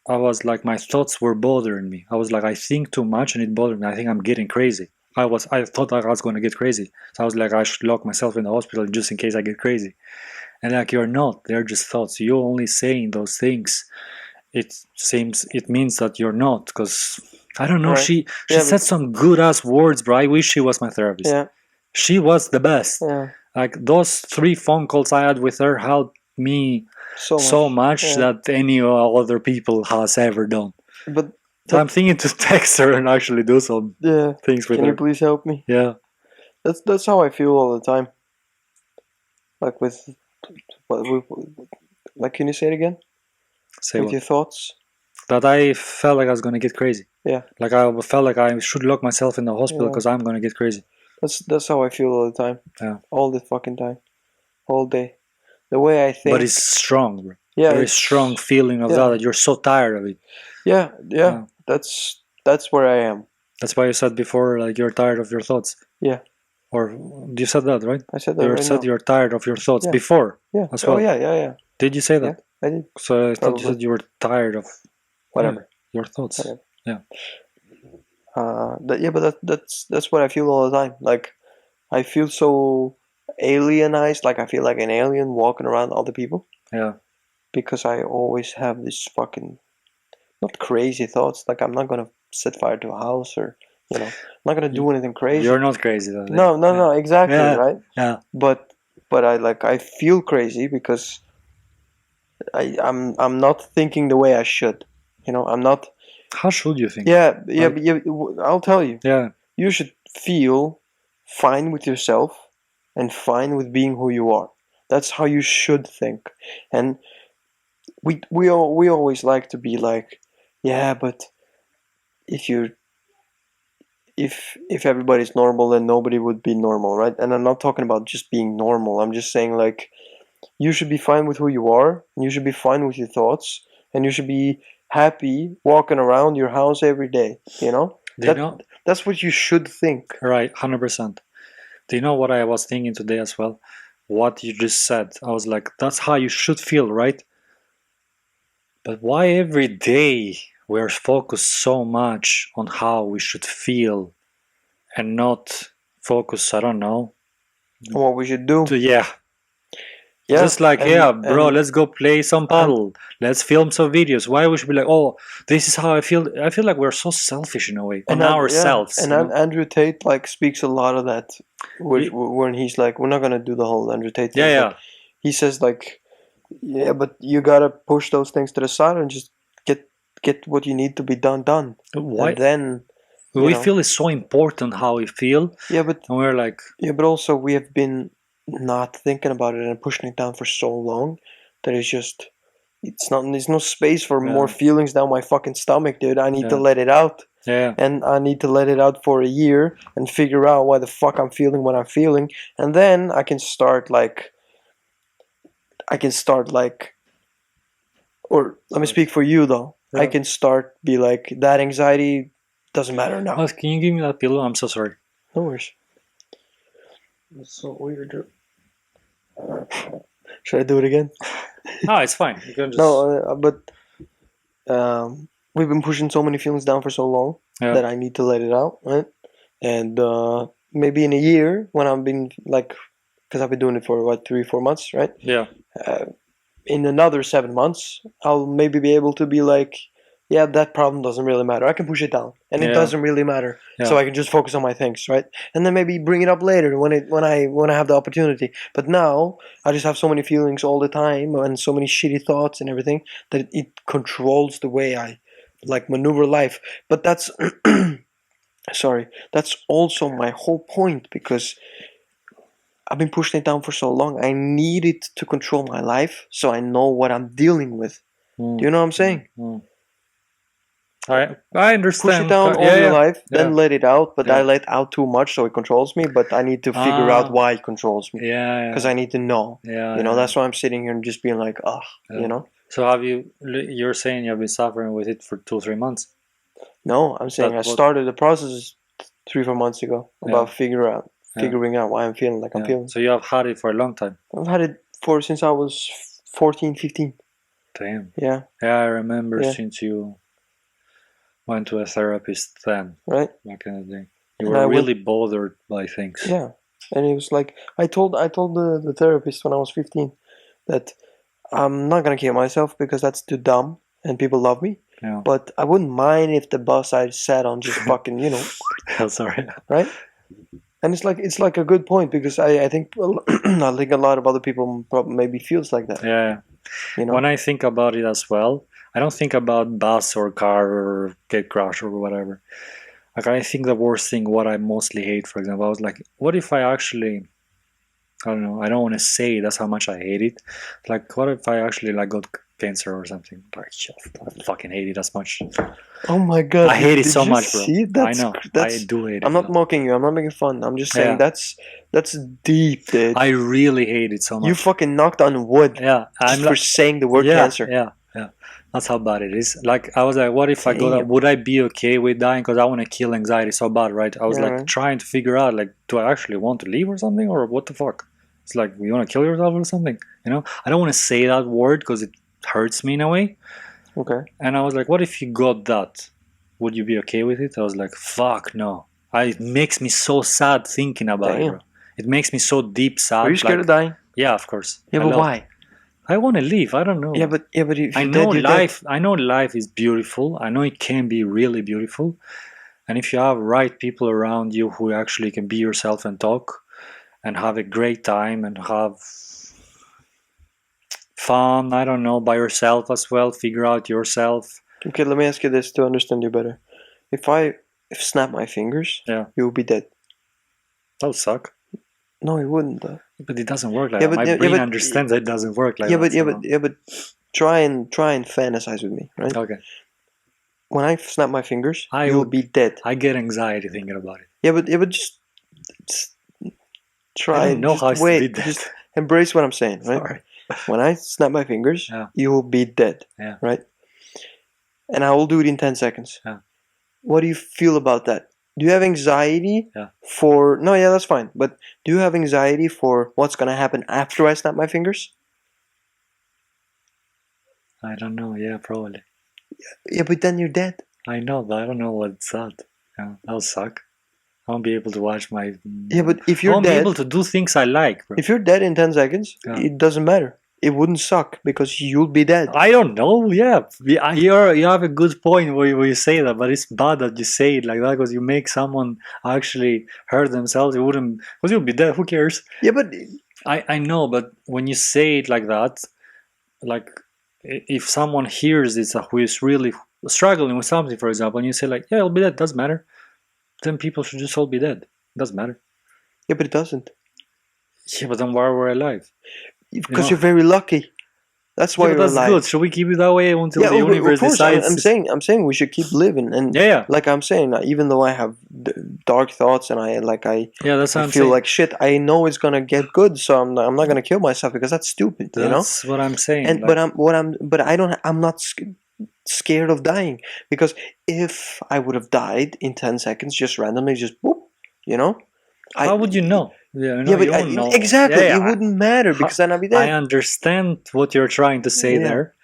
I was like, my thoughts were bothering me. I was like, I think too much and it bothered me. I think I'm getting crazy. I thought I was going to get crazy. So I was like, I should lock myself in the hospital just in case I get crazy. And like, you're not. They're just thoughts. You're only saying those things. It means that you're not, because I don't know. Right. She Yeah, said some good ass words, bro. I wish she was my therapist. Yeah. She was the best. Yeah. Like those 3 phone calls I had with her helped me so much Yeah. that any other people has ever done. But So I'm thinking to text her and actually do some yeah, things with can her. you please help me? Yeah. That's how I feel all the time. Like with like, can you say it again? Say with what? your thoughts. That I felt like I was gonna get crazy. Yeah. Like I felt like I should lock myself in the hospital Yeah. because I'm gonna get crazy. That's how I feel all the time. Yeah. All the fucking time. All day. The way I think. But it's strong, bro. Yeah. Very strong feeling of that you're so tired of it. Yeah. That's where I am. That's why you said before, like, you're tired of your thoughts. Yeah. Or you said that, right? I said that. You right said now. you're tired of your thoughts Yeah. before. Yeah. As well. Oh yeah. Did you say that? Yeah, I did. So I thought Probably. you said you were tired of Whatever. Your thoughts. Whatever. Yeah. But that's what I feel all the time. Like, I feel so alienized. Like I feel like an alien walking around other people. Yeah. Because I always have this fucking, not crazy thoughts. Like, I'm not gonna set fire to a house, or I'm not gonna do anything crazy. You're not crazy though. No, exactly, right? Yeah. But I feel crazy because I'm not thinking the way I should. I'm not. How should you think? Yeah, Like, but I'll tell you. Yeah. You should feel fine with yourself and fine with being who you are. That's how you should think. And we always like to be like, yeah, but if everybody's normal, then nobody would be normal, right? And I'm not talking about just being normal. I'm just saying, like, you should be fine with who you are, and you should be fine with your thoughts, and you should be happy walking around your house every day. That's what you should think. Right, 100%. Do you know what I was thinking today as well? What you just said. I was like, that's how you should feel, right? But why every day we're focused so much on how we should feel and not focus, I don't know, On what we should do. yeah. Yeah, Just like, yeah, bro, and let's go play some and paddle. Let's film some videos. Why we should be like, oh, this is how I feel. I feel like we're so selfish in a way on yeah, ourselves, and you know? Andrew Tate like speaks a lot of that, which Ye- when he's like, we're not gonna do the whole Andrew Tate Yeah, thing, but yeah. he says like, yeah, but you gotta push those things to the side and just get what you need to be done, Why and then you we know, feel it's so important how we feel, yeah, but and we're like, also we have been not thinking about it and pushing it down for so long that it's just it's not there's no space for more yeah, feelings down my fucking stomach, dude. I need to yeah, let it out. yeah, And I need to let it out for a year and figure out why the fuck I'm feeling what I'm feeling, and then I can start like, or let me speak for you though. I yeah. can start be like that anxiety doesn't matter now. Oh, can you give me that pillow? I'm so sorry. No worries. It's so weird. Should I do it again? No, it's fine. You can just, No, but we've been pushing so many feelings down for so long yeah, that I need to let it out, right? And maybe in a year when I've been like, because I've been doing it for what 3 4 months, right? yeah, Uh, in another 7 months, I'll maybe be able to be like, yeah, that problem doesn't really matter. I can push it down, and it yeah, doesn't really matter. So yeah, I can just focus on my things, right? And then maybe bring it up later when I have the opportunity. But now I just have so many feelings all the time and so many shitty thoughts and everything that it controls the way I like maneuver life. But that's sorry, that's also my whole point because I've been pushing it down for so long. I need it to control my life so I know what I'm dealing with. Do mm, you know what I'm saying? mm. I Push it understand. down all Yeah, your yeah, life, yeah, then let it out. But I yeah. let out too much, so it controls me. But I need to figure out Ah, why it controls me yeah, because yeah, I need to know. yeah, You know, yeah, that's why I'm sitting here and just being like, ah, you yeah. know. So you're saying you've been suffering with it for 2 3 months? No, I'm saying That I what? started the process 3 4 months ago Yeah, about yeah, figuring out why I'm feeling like I'm yeah. feeling. So you have had it for a long time. I've had it for since I was 14, 15. Damn. Yeah, Yeah, I remember yeah, since you went to a therapist then, right. back in the day. You And were I went, really bothered by things. yeah, and it was like I told the therapist when I was 15 that I'm not gonna kill myself because that's too dumb and people love me. Yeah. But I wouldn't mind if the bus I sat on just fucking, Yeah, sorry. right? And it's like a good point because I think I think a lot of other people probably maybe feels like that, Yeah. you When know? I think about it as well, I don't think about bus or car or get crashed or whatever. Like I think the worst thing, what I mostly hate, for example, I was like, what if I actually, I don't know, I don't want to say that's how much I hate it. Like, what if I actually like got cancer or something? Like, I fucking hate it as much. Oh my God, I hate it did so you much, bro. see? I know, I That's. do hate I'm it. not Yeah, mocking you. I'm not making fun. I'm just saying yeah. that's deep, dude. I really hate it so You much. fucking knocked on wood Yeah, I'm just for like, saying the word yeah, cancer. yeah, yeah. That's how bad it is. Like, I was like, what if I got Damn. would I be okay with dying? Because I want to kill anxiety so bad, right? I was Yeah, like right. trying to figure out, like, do I actually want to leave or something, or what the fuck? It's like, you want to kill yourself or something, you know? I don't want to say that word because it hurts me in a way. Okay. And I was like, what if you got that? Would you be okay with it? I was like, fuck no. It makes me so sad thinking about it, bro. Damn. It makes me so deep Are you sad. scared Like, of dying? yeah, of course. Yeah, I but love. why? I want to live. I don't know. But if I you're know dead, you're dead. life. I know life is beautiful. I know it can be really beautiful. And if you have right people around you who actually can be yourself and talk and have a great time and have fun, I don't know, by yourself as well, figure out yourself. Okay, let me ask you this to understand you better. If snap my fingers, Yeah, you will be dead. that would suck. No, it wouldn't though. But it doesn't work like Yeah, that. but My yeah, yeah, brain understands that it doesn't work like that. So but try and fantasize with me, right? okay, When I snap my fingers, I you'll would. be dead. I get anxiety thinking about it. Yeah, but just I try, don't know how just it's to be wait, dead. just embrace what I'm saying, right? Sorry. When I snap my fingers, Yeah, you will be dead, yeah, right? And I will do it in 10 seconds. yeah, What do you feel about that? Do you have anxiety yeah. for no, yeah, that's fine. But do you have anxiety for what's gonna happen after I snap my fingers? I don't know. Yeah, probably. Yeah, but then you're dead. I know, but I don't know what's that. Yeah, that'll suck. I won't be able to watch my. Yeah, but if I you're won't be able dead, to do things I like, bro. if you're dead in 10 seconds, Yeah. it doesn't matter. It wouldn't suck because you'll be dead. I don't know. Yeah, you have a good point where you say that, but it's bad that you say it like that because you make someone actually hurt themselves. You wouldn't, because you'll be dead. Who cares? Yeah, but I know, but when you say it like that, like if someone hears this who is really struggling with something, for example, and you say like, yeah, I'll be dead, doesn't matter, then people should just all be dead. Doesn't matter. yeah, but it doesn't. Yeah, but then why we're alive? Because know? you're very lucky. That's why Yeah, but you're that's alive. good. Should we keep it that way until Yeah, the universe of course. decides? I'm saying we should keep living, and Yeah. like I'm saying, even though I have dark thoughts and Yeah, that's what I I'm feel saying. like shit, I know it's gonna get good, so I'm not gonna kill myself because that's stupid, you know. That's what I'm saying. And like, I'm not scared of dying because if I would have died in 10 seconds, just randomly, just whoop, you know. how would you know? Yeah, Yeah, but you won't know. exactly, Yeah, it wouldn't matter because then I'd be I dead. understand what you're trying to say Yeah. there.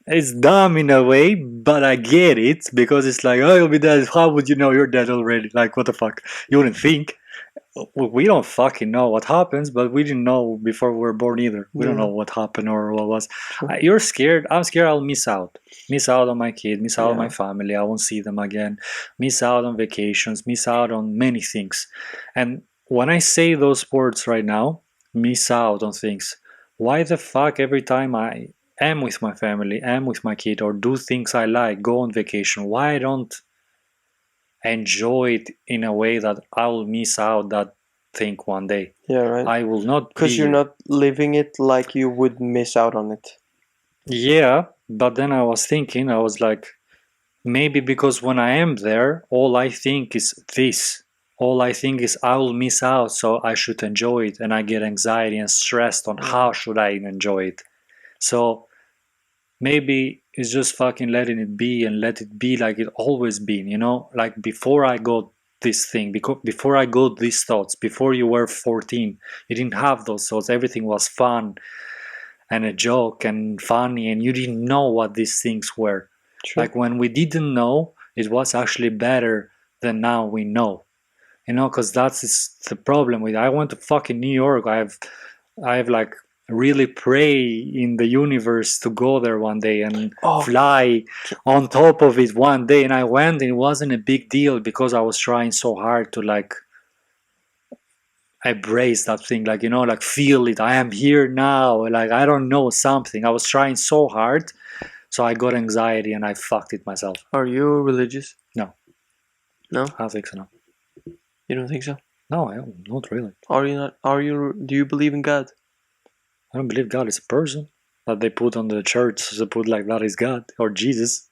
It's dumb in a way, but I get it because it's like, oh, you'll be dead. How would you know you're dead already? Like, what the fuck? You wouldn't think. We don't fucking know what happens, but we didn't know before we were born either. We don't Yeah. know what happened or what was. True. You're scared. I'm scared I'll miss out. Miss out on my kid, miss out on my Yeah. family. I won't see them again. Miss out on vacations, miss out on many things. And when I say those words right now, miss out on things, why the fuck every time I am with my family, am with my kid, or do things I like, go on vacation, why I don't enjoy it in a way that I will miss out that thing one day? Yeah, right. I will not Because you're not living it like you would miss out on it. Yeah, but then I was thinking, I was like, maybe because when I am there, all I think is this. All I think is I will miss out, so I should enjoy it, and I get anxiety and stressed on how should I enjoy it. So maybe it's just fucking letting it be and let it be like it always been, you know? Like before I got this thing, before I got these thoughts, before you were 14, you didn't have those thoughts. Everything was fun and a joke and funny, and you didn't know what these things were. True. Like when we didn't know, it was actually better than now we know. You know, because that's the problem with. I went to fucking New York. I've like really pray in the universe to go there one day and fly on top of it one day. And I went, and it wasn't a big deal because I was trying so hard to like embrace that thing, like, you know, like feel it. I am here now. Like, I don't know, something. I was trying so hard, so I got anxiety and I fucked it myself. Are you religious? No. No? I don't think so, no. You don't think so? No, I don't, not really. Are you not? Do you believe in God? I don't believe God is a person that they put on the church to put like that is God or Jesus.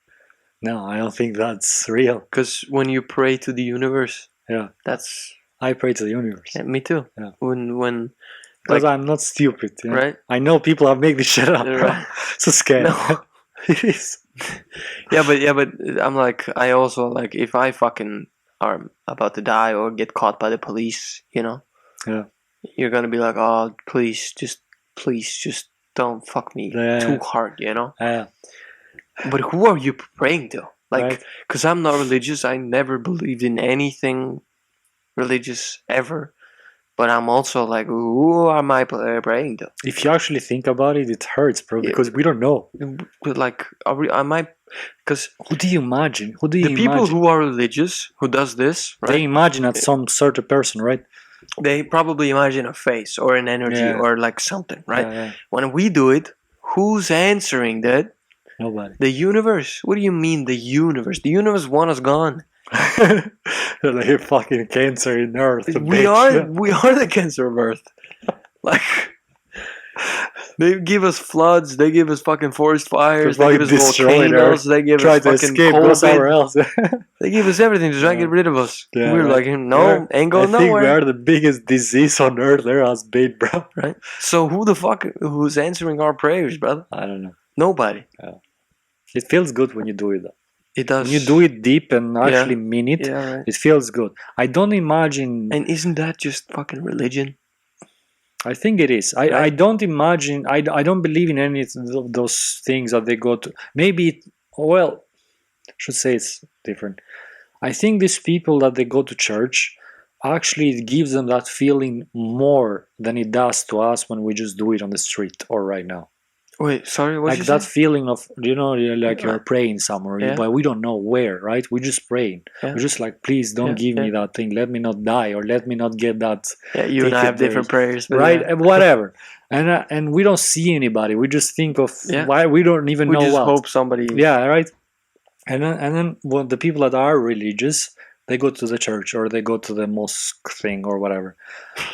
No, I don't think that's real. Because when you pray to the universe, yeah, that's. I pray to the universe. Yeah, me too. Yeah. When. Because I'm not stupid, you know? Right? I know people have made this shit up. Right. So scared. No. It is. Yeah, but I'm like, I also like, if I fucking are about to die or get caught by the police, you know, yeah, you're gonna be like, oh, please just don't fuck me too hard, you know. Yeah. But who are you praying to? Like, because right. I'm not religious. I never believed in anything religious ever. But I'm also like, who am I praying to? If you actually think about it, it hurts, bro, because we don't know. But like, am I? Because who do you imagine? Who do you the people who are religious, who does this, right? They imagine at some certain person, right? They probably imagine a face or an energy or like something, right? Yeah. When we do it, who's answering that? Nobody. The universe. What do you mean the universe? The universe one is gone. Like fucking cancer in Earth. We are the cancer of Earth. Like, they give us floods. They give us fucking forest fires. They give us volcanoes. They give us fucking COVID. They give us everything to try to get rid of us. Yeah, we're like, no, ain't going nowhere. I think we are the biggest disease on Earth there has been, bro. Right? So who's answering our prayers, brother? I don't know. Nobody. Yeah. It feels good when you do it, though. It does. When you do it deep and actually mean it, it feels good. I don't imagine... And isn't that just fucking religion? I think it is. I don't imagine... I don't believe in any of those things that they go to. Maybe... I should say it's different. I think these people that they go to church actually it gives them that feeling more than it does to us when we just do it on the street or right now. Wait, sorry, what you Like that say? feeling of, you're like Yeah. you're praying somewhere, Yeah. but we don't know where, right? We're just praying. Yeah. We're just like, please don't Yeah, give me yeah. that thing. Let me not die, or let me not get that Yeah, you and I have ticket there, different prayers, but right? yeah. And whatever. And we don't see anybody. We just think of Yeah. why we don't even We know just what. hope somebody. Yeah, right. And then when the people that are religious, they go to the church or they go to the mosque thing or whatever.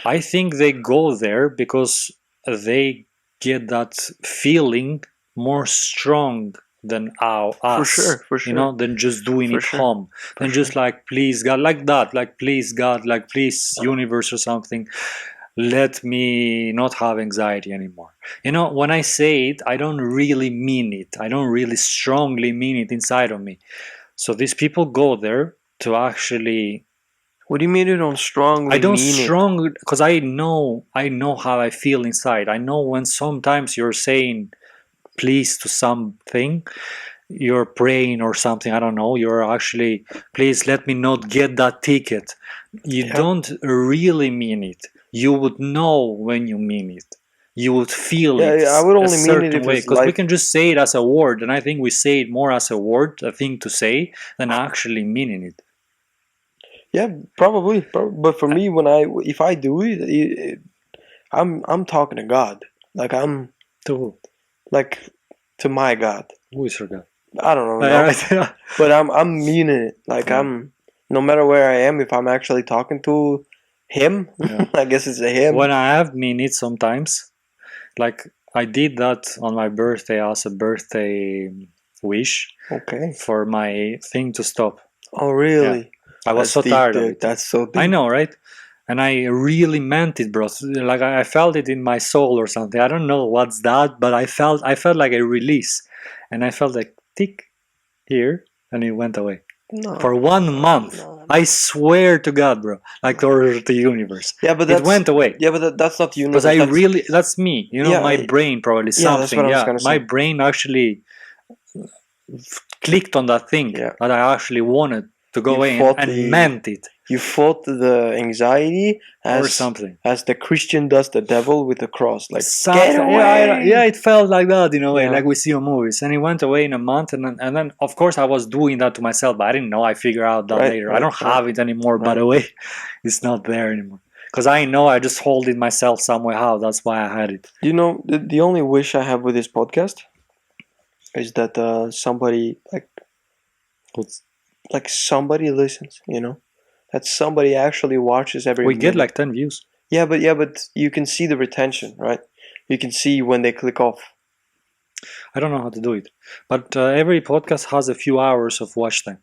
I think they go there because they get that feeling more strong than For us, sure, for sure. than just doing For it sure. home. For Than sure. just like, please God, like that, like please God, like please universe or something, let me not have anxiety anymore. When I say it, I don't really mean it. I don't really strongly mean it inside of me. So these people go there to actually. What do you mean you don't strongly I don't mean it? strong because I know how I feel inside. I know when sometimes you're saying please to something, you're praying or something. I don't know. You're actually, please let me not get that ticket. You Yeah. don't really mean it. You would know when you mean it. You would feel Yeah, it I would a only mean it certain if way it's because we life. can just say it as a word, and I think we say it more as a word, a thing to say, than actually meaning it. Yeah, probably. But for me, if I do it, I'm talking to God. Like I'm To who? like to my God. Who is your God? I don't Yeah, know, right. but I'm meaning it. Like Yeah. I'm no matter where I am, if I'm actually talking to him, Yeah. I guess it's a him. When I have mean it sometimes, like I did that on my birthday as a birthday wish Okay. for my thing to stop. Oh, really? I was That's so deep, tired of dude. it. That's so deep. I know, right? And I really meant it, bro. Like I felt it in my soul or something. I don't know what's that, but I felt like a release, and I felt like tick here, and it went away No, for 1 month. no. I swear to God, bro, like or the universe. Yeah, but It went away. that's not the Because universe. I really, that's me, Yeah, my brain probably yeah, that's what something, I was yeah. gonna My say. brain actually clicked on that thing Yeah, that I actually wanted to go you away fought and meant it you fought the anxiety or something. as the Christian does the devil with the cross. Like, get Something, yeah, away! it felt like that in a way, Yeah, like we see on movies. And it went away in a month, and then of course I was doing that to myself, but I didn't know. I figured out that right, later. I right, don't right, have it anymore, by right. the way. It's not there anymore. Because I know I just hold it myself somehow. That's why I had it. You know, the only wish I have with this podcast is that somebody What's- like somebody listens. You know, that somebody actually watches every We get minute. like 10 views. Yeah, but you can see the retention, right? You can see when they click off. I don't know how to do it, but every podcast has a few hours of watch time.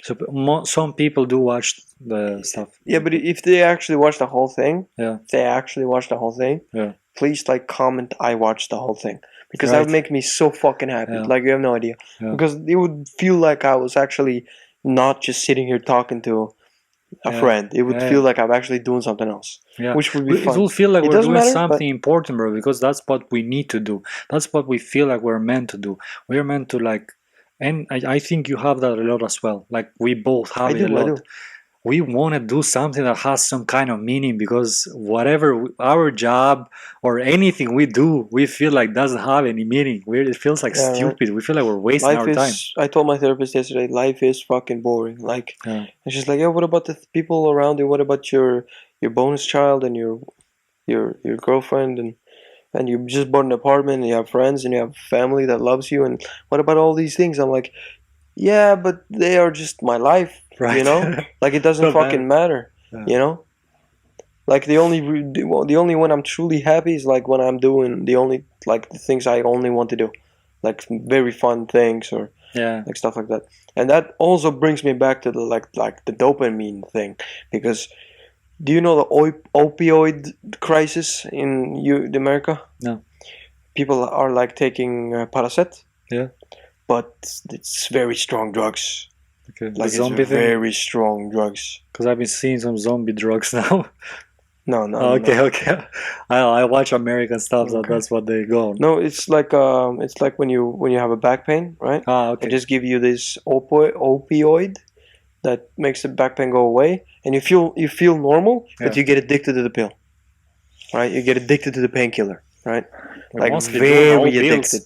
So some people do watch the stuff. Yeah, but if they actually watch the whole thing, Yeah, if they actually watch the whole thing, yeah, please comment I watched the whole thing, because that right. would make me so fucking happy. Yeah, Like, you have no idea, yeah, because it would feel like I was actually not just sitting here talking to a yeah, friend. It would yeah, feel like I'm actually doing something else, yeah. which would be It fun. will feel like It we're doesn't doing matter, but something important, bro, because that's what we need to do. That's what we feel like we're meant to do. We're meant to like, and I think you have that a lot as well. Like we both I have it a do, I lot. do. We want to do something that has some kind of meaning because whatever our job or anything we do, we feel like doesn't have any meaning. It feels like Yeah, right. stupid. We feel like we're wasting Life our time. is. I told my therapist yesterday. Life is fucking boring. Like, Yeah, and she's like, "Yeah, what about the people around you? What about your bonus child and your girlfriend and you just bought an apartment and you have friends and you have family that loves you, and what about all these things?" I'm like, yeah, but they are just my life, right. like it doesn't Not bad. fucking matter, Yeah. you know. Like the only when I'm truly happy is like when I'm doing the things I only want to do, like very fun things or Yeah. like stuff like that. And that also brings me back to the like the dopamine thing, because do you know the opioid crisis in America? No. People are like taking Paracet. Yeah. But it's very strong drugs. Okay. The Like, it's zombie thing. very strong drugs. Because I've been seeing some zombie drugs now. No, no, Okay, no. okay. I watch American stuff, so Okay. that's what they go on. No, it's like when you have a back pain, right? Ah, They okay. just give you this opioid that makes the back pain go away, and you feel normal, but Yeah. you get addicted to the pill, right? You get addicted to the painkiller, right? But Like mostly doing all very pills. addicted.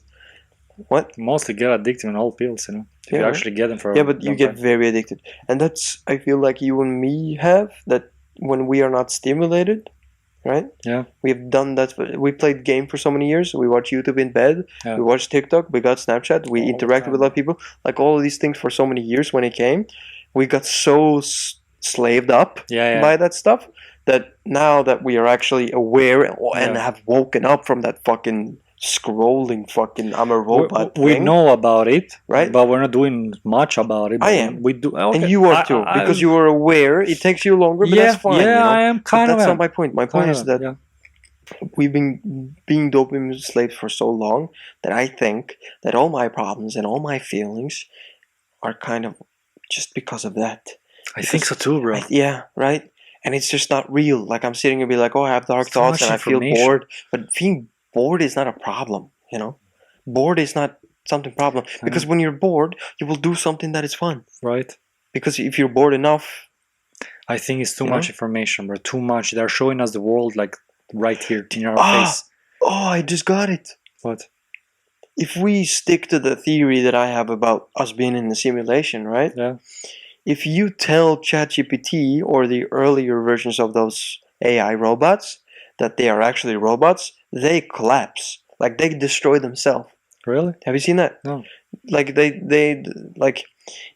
What? Mostly get addicted on all pills, you know. If you Yeah, right. actually get them for Yeah, a but you long get time. very addicted, and that's I feel like you and me have that when we are not stimulated, right? Yeah. We've done that. We played game for so many years. We watch YouTube in bed. Yeah. We watched TikTok. We got Snapchat. We All the interacted time. with other people. Like all of these things for so many years. When it came, we got so slaved up Yeah, by that stuff that now that we are actually aware and Yeah. have woken up from that fucking scrolling fucking I'm a robot We thing, know about it, right? but we're not doing much about it. I am. We do. Okay. And you are too, because you are aware. It takes you longer, but that's fine. Yeah, You know? I am But kind of. that's not my point. My point is that yeah. we've been being dopamine slaves for so long that I think that all my problems and all my feelings are kind of just because of that. I think so too, bro. Yeah, right? And it's just not real. Like I'm sitting and be like, oh, I have dark It's too thoughts much and I feel information. bored. But being bored is not a problem, you know? Bored is not something problem. Because when you're bored, you will do something that is fun. Right. Because if you're bored enough, I think it's too You much know? information, bro. Too much. They're showing us the world like right here in our face. oh, I just got it. What? If we stick to the theory that I have about us being in a simulation, right? Yeah. If you tell ChatGPT or the earlier versions of those AI robots that they are actually robots, they collapse. Like they destroy themselves. Really? Have you seen that? No. Like they like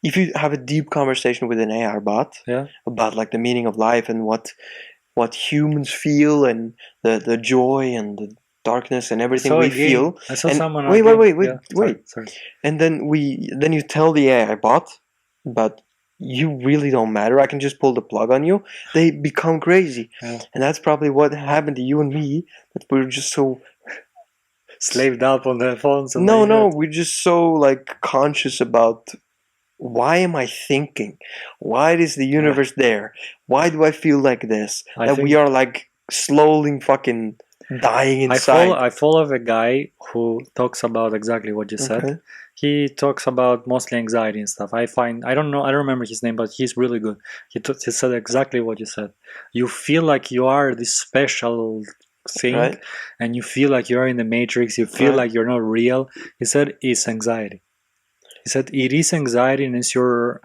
if you have a deep conversation with an AI bot Yeah. about like the meaning of life and what humans feel and the joy and the darkness and everything saw we a game. feel. I saw And someone. wait, Yeah. Sorry. and then you tell the AI bot, but you really don't matter. I can just pull the plug on you. They become crazy, Yeah. and that's probably what happened to you and me. That we're just so Slaved up on their phones. And no, we're just so like conscious about why am I thinking? Why is the universe there? Why do I feel like this? I That we think- are like slowly fucking dying inside. I follow a guy who talks about exactly what you said. Okay. He talks about mostly anxiety and stuff. I don't remember his name, but he's really good. He said exactly what you said. You feel like you are this special thing, Right. and you feel like you are in the matrix. You feel Right. like you're not real. He said it's anxiety. He said it is anxiety, and it's your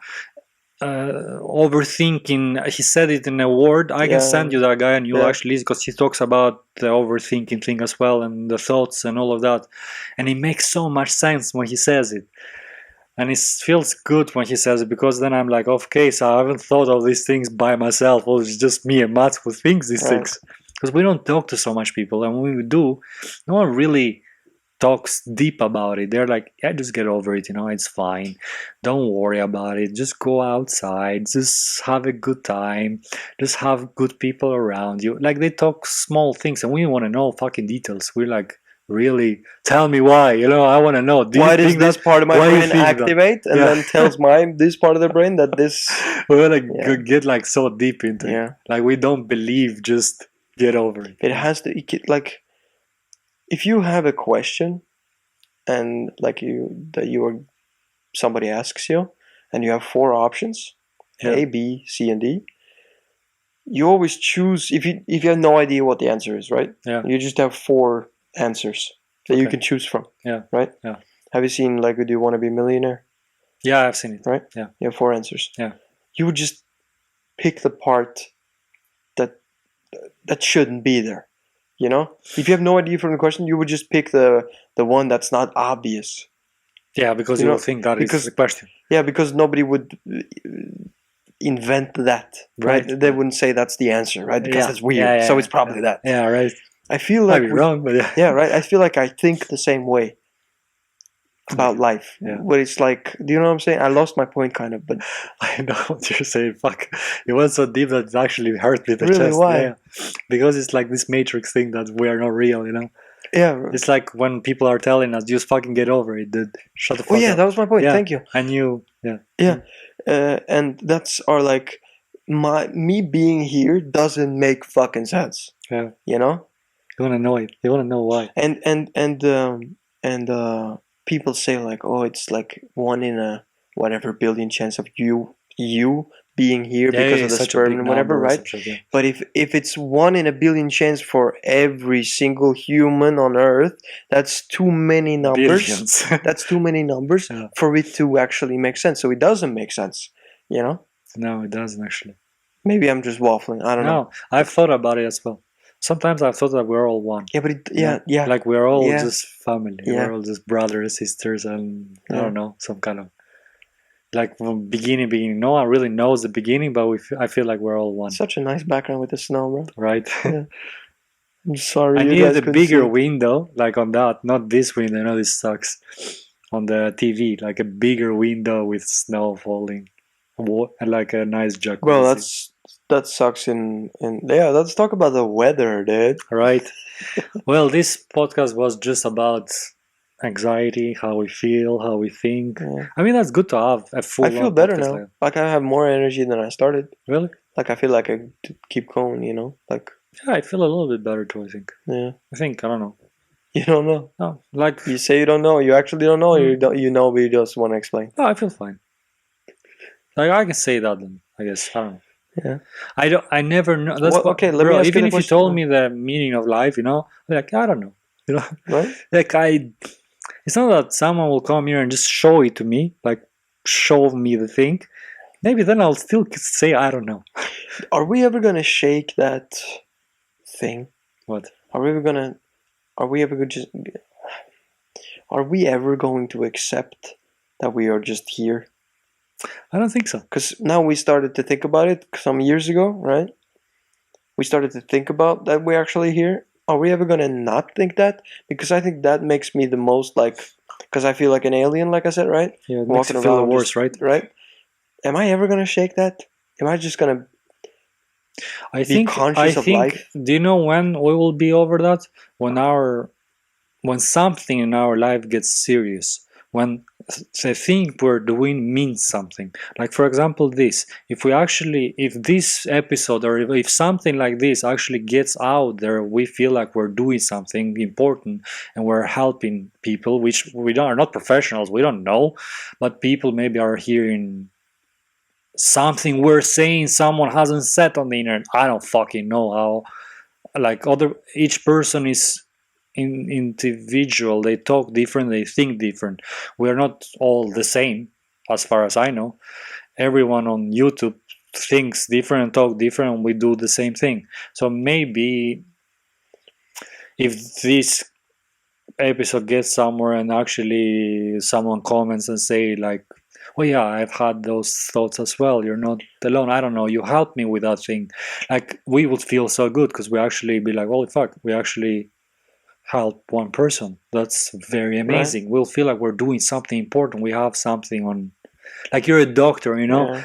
overthinking. He said it in a word. I can send you that guy, and you'll actually listen, because he talks about the overthinking thing as well, and the thoughts and all of that. And it makes so much sense when he says it. And it feels good when he says it, because then I'm like, okay, so I haven't thought of these things by myself. Well, it's just me and Mats who thinks these things. Because we don't talk to so much people, and when we do, no one really talks deep about it. They're like, yeah, just get over it, it's fine. Don't worry about it. Just go outside. Just have a good time. Just have good people around you. Like, they talk small things, and we want to know fucking details. We're like, really, tell me why. I want to know. Why does this part of my brain activate and then tells this part of the brain that this? We want to get like so deep into it. Like, we don't believe just get over it. It has to, like, if you have a question and like somebody asks you and you have 4 options, A, B, C, and D, you always choose, if you have no idea what the answer is, right? Yeah. You just have 4 answers that you can choose from. Yeah. Right? Yeah. Have you seen like Do You Want to Be a Millionaire? Yeah, I've seen it. Right? Yeah. You have 4 answers. Yeah. You would just pick the part that shouldn't be there. If you have no idea from the question, you would just pick the one that's not obvious. Yeah, because you don't think that is the question. Yeah, because nobody would invent that, right? They wouldn't say that's the answer, right? Because that's weird. So it's probably that. Yeah, right. I feel like Might be wrong, but yeah. Yeah, right. I feel like I think the same way about life. Yeah. But it's like, do you know what I'm saying? I lost my point kind of, but I know what you're saying. Fuck. It went so deep that it actually hurt me in the Really? chest. Why? Yeah. Because it's like this matrix thing that we are not real, yeah. It's like when people are telling us, just fucking get over it, dude. Shut the fuck Oh yeah, up. that was my point. Yeah. Thank you. And you, yeah. Yeah. And that's like me being here doesn't make fucking sense. Yeah. You know? You want to know it. You want to know why. And people say like, oh, it's like 1 in a whatever billion chance of you you being here Yeah, because yeah, of the such a sperm big and whatever, number or right? some shit, yeah. But if it's 1 in a billion chance for every single human on Earth, that's too many numbers. Billions. That's too many numbers Yeah. for it to actually make sense. So it doesn't make sense, you know? No, it doesn't actually. Maybe I'm just waffling. I don't know. No, I've thought about it as well. Sometimes I've thought that we're all one. Yeah, but you know? Like we're all just family. Yeah. We're all just brothers, sisters, and I Yeah. don't know, some kind of like from beginning. No one really knows the beginning, but I feel like we're all one, Such a nice background with the snow, bro. right? Yeah. I'm sorry I you needed guys a couldn't see bigger it. window, like on that, not this window. I know this sucks. On the TV, like a bigger window with snow falling, and like a nice jacuzzi. Bro, that sucks yeah, let's talk about the weather, dude. Right. Well, this podcast was just about anxiety, how we feel, how we think. Yeah. I mean, that's good to have a full. I feel better now. Like I have more energy than I started. Really? Like I feel like I keep going, you know? Like yeah, I feel a little bit better too, I think. Yeah. I don't know. You don't know? No, like you say you don't know, you actually don't know, you know, but you just want to explain. No, I feel fine. Like I can say that then, I guess. I don't know. Yeah. I never know. That's okay, let me ask even you if you told me the meaning of life, I'm like, I don't know. Right? Like it's not that someone will come here and just show it to me, like show me the thing. Maybe then I'll still say I don't know. Are we ever gonna shake that thing? What? Are we ever going to accept that we are just here? I don't think so. Because now we started to think about it some years ago, right? We started to think about that we're actually here. Are we ever gonna not think that? Because I think that makes me the most because I feel like an alien, like I said, right? Yeah, it makes you feel the worst, right? Right? Am I ever gonna shake that? Am I just gonna be conscious of life? Do you know when we will be over that? When something in our life gets serious. When the thing we're doing means something. Like for example this. If this episode or if something like this actually gets out there, we feel like we're doing something important and we're helping people, which we are not professionals, we don't know, but people maybe are hearing something we're saying someone hasn't said on the internet. I don't fucking know how. Like each person is individual. They talk different, they think different. We're not all the same, as far as I know. Everyone on YouTube thinks different and talk different, and we do the same thing. So maybe if this episode gets somewhere and actually someone comments and say like, well, yeah, I've had those thoughts as well, you're not alone, I don't know, you helped me with that thing, like we would feel so good because we actually be like, holy fuck, we actually help one person. That's very amazing. Right. We'll feel like we're doing something important. We have something on, like you're a doctor,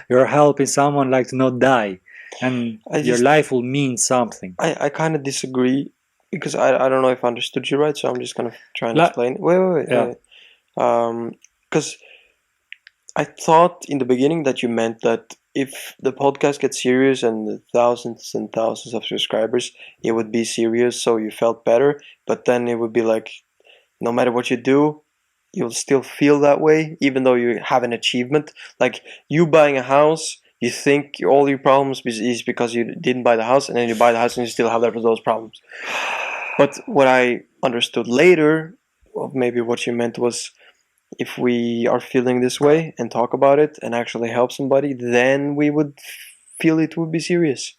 you're helping someone like to not die, and your life will mean something. I kind of disagree because I don't know if I understood you right, so I'm just gonna try and explain. Wait. Yeah. Because I thought in the beginning that you meant that if the podcast gets serious and thousands and thousands of subscribers, it would be serious, so you felt better. But then it would be like, no matter what you do, you'll still feel that way, even though you have an achievement. Like you buying a house, you think all your problems is because you didn't buy the house, and then you buy the house and you still have those problems. But what I understood later, or maybe what you meant was, if we are feeling this way and talk about it and actually help somebody, then we would feel it would be serious.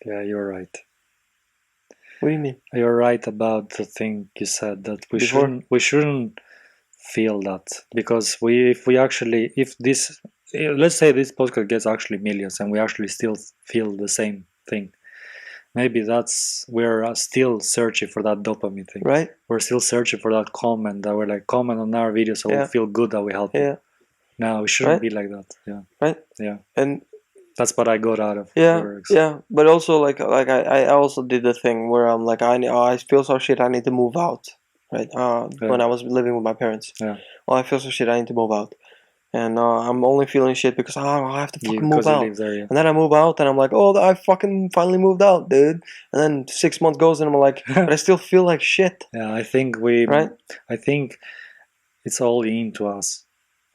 Yeah, you're right. What do you mean? You're right about the thing you said, that we shouldn't feel that, because if this, let's say this podcast gets actually millions and we actually still feel the same thing, maybe we're still searching for that dopamine thing. Right. We're still searching for that comment that we're like, comment on our video so we feel good that we helped you. No, we shouldn't be like that. Yeah. Right. Yeah. And that's what I got out of words. Yeah. But also like I also did the thing where I'm like, I feel so shit, I need to move out. Right. When I was living with my parents. Yeah. Oh, I feel so shit, I need to move out. And I'm only feeling shit because I have to fucking move out. And then I move out and I'm like, oh, I fucking finally moved out, dude. And then 6 months goes and I'm like, but I still feel like shit. Yeah, I think I think it's all into us.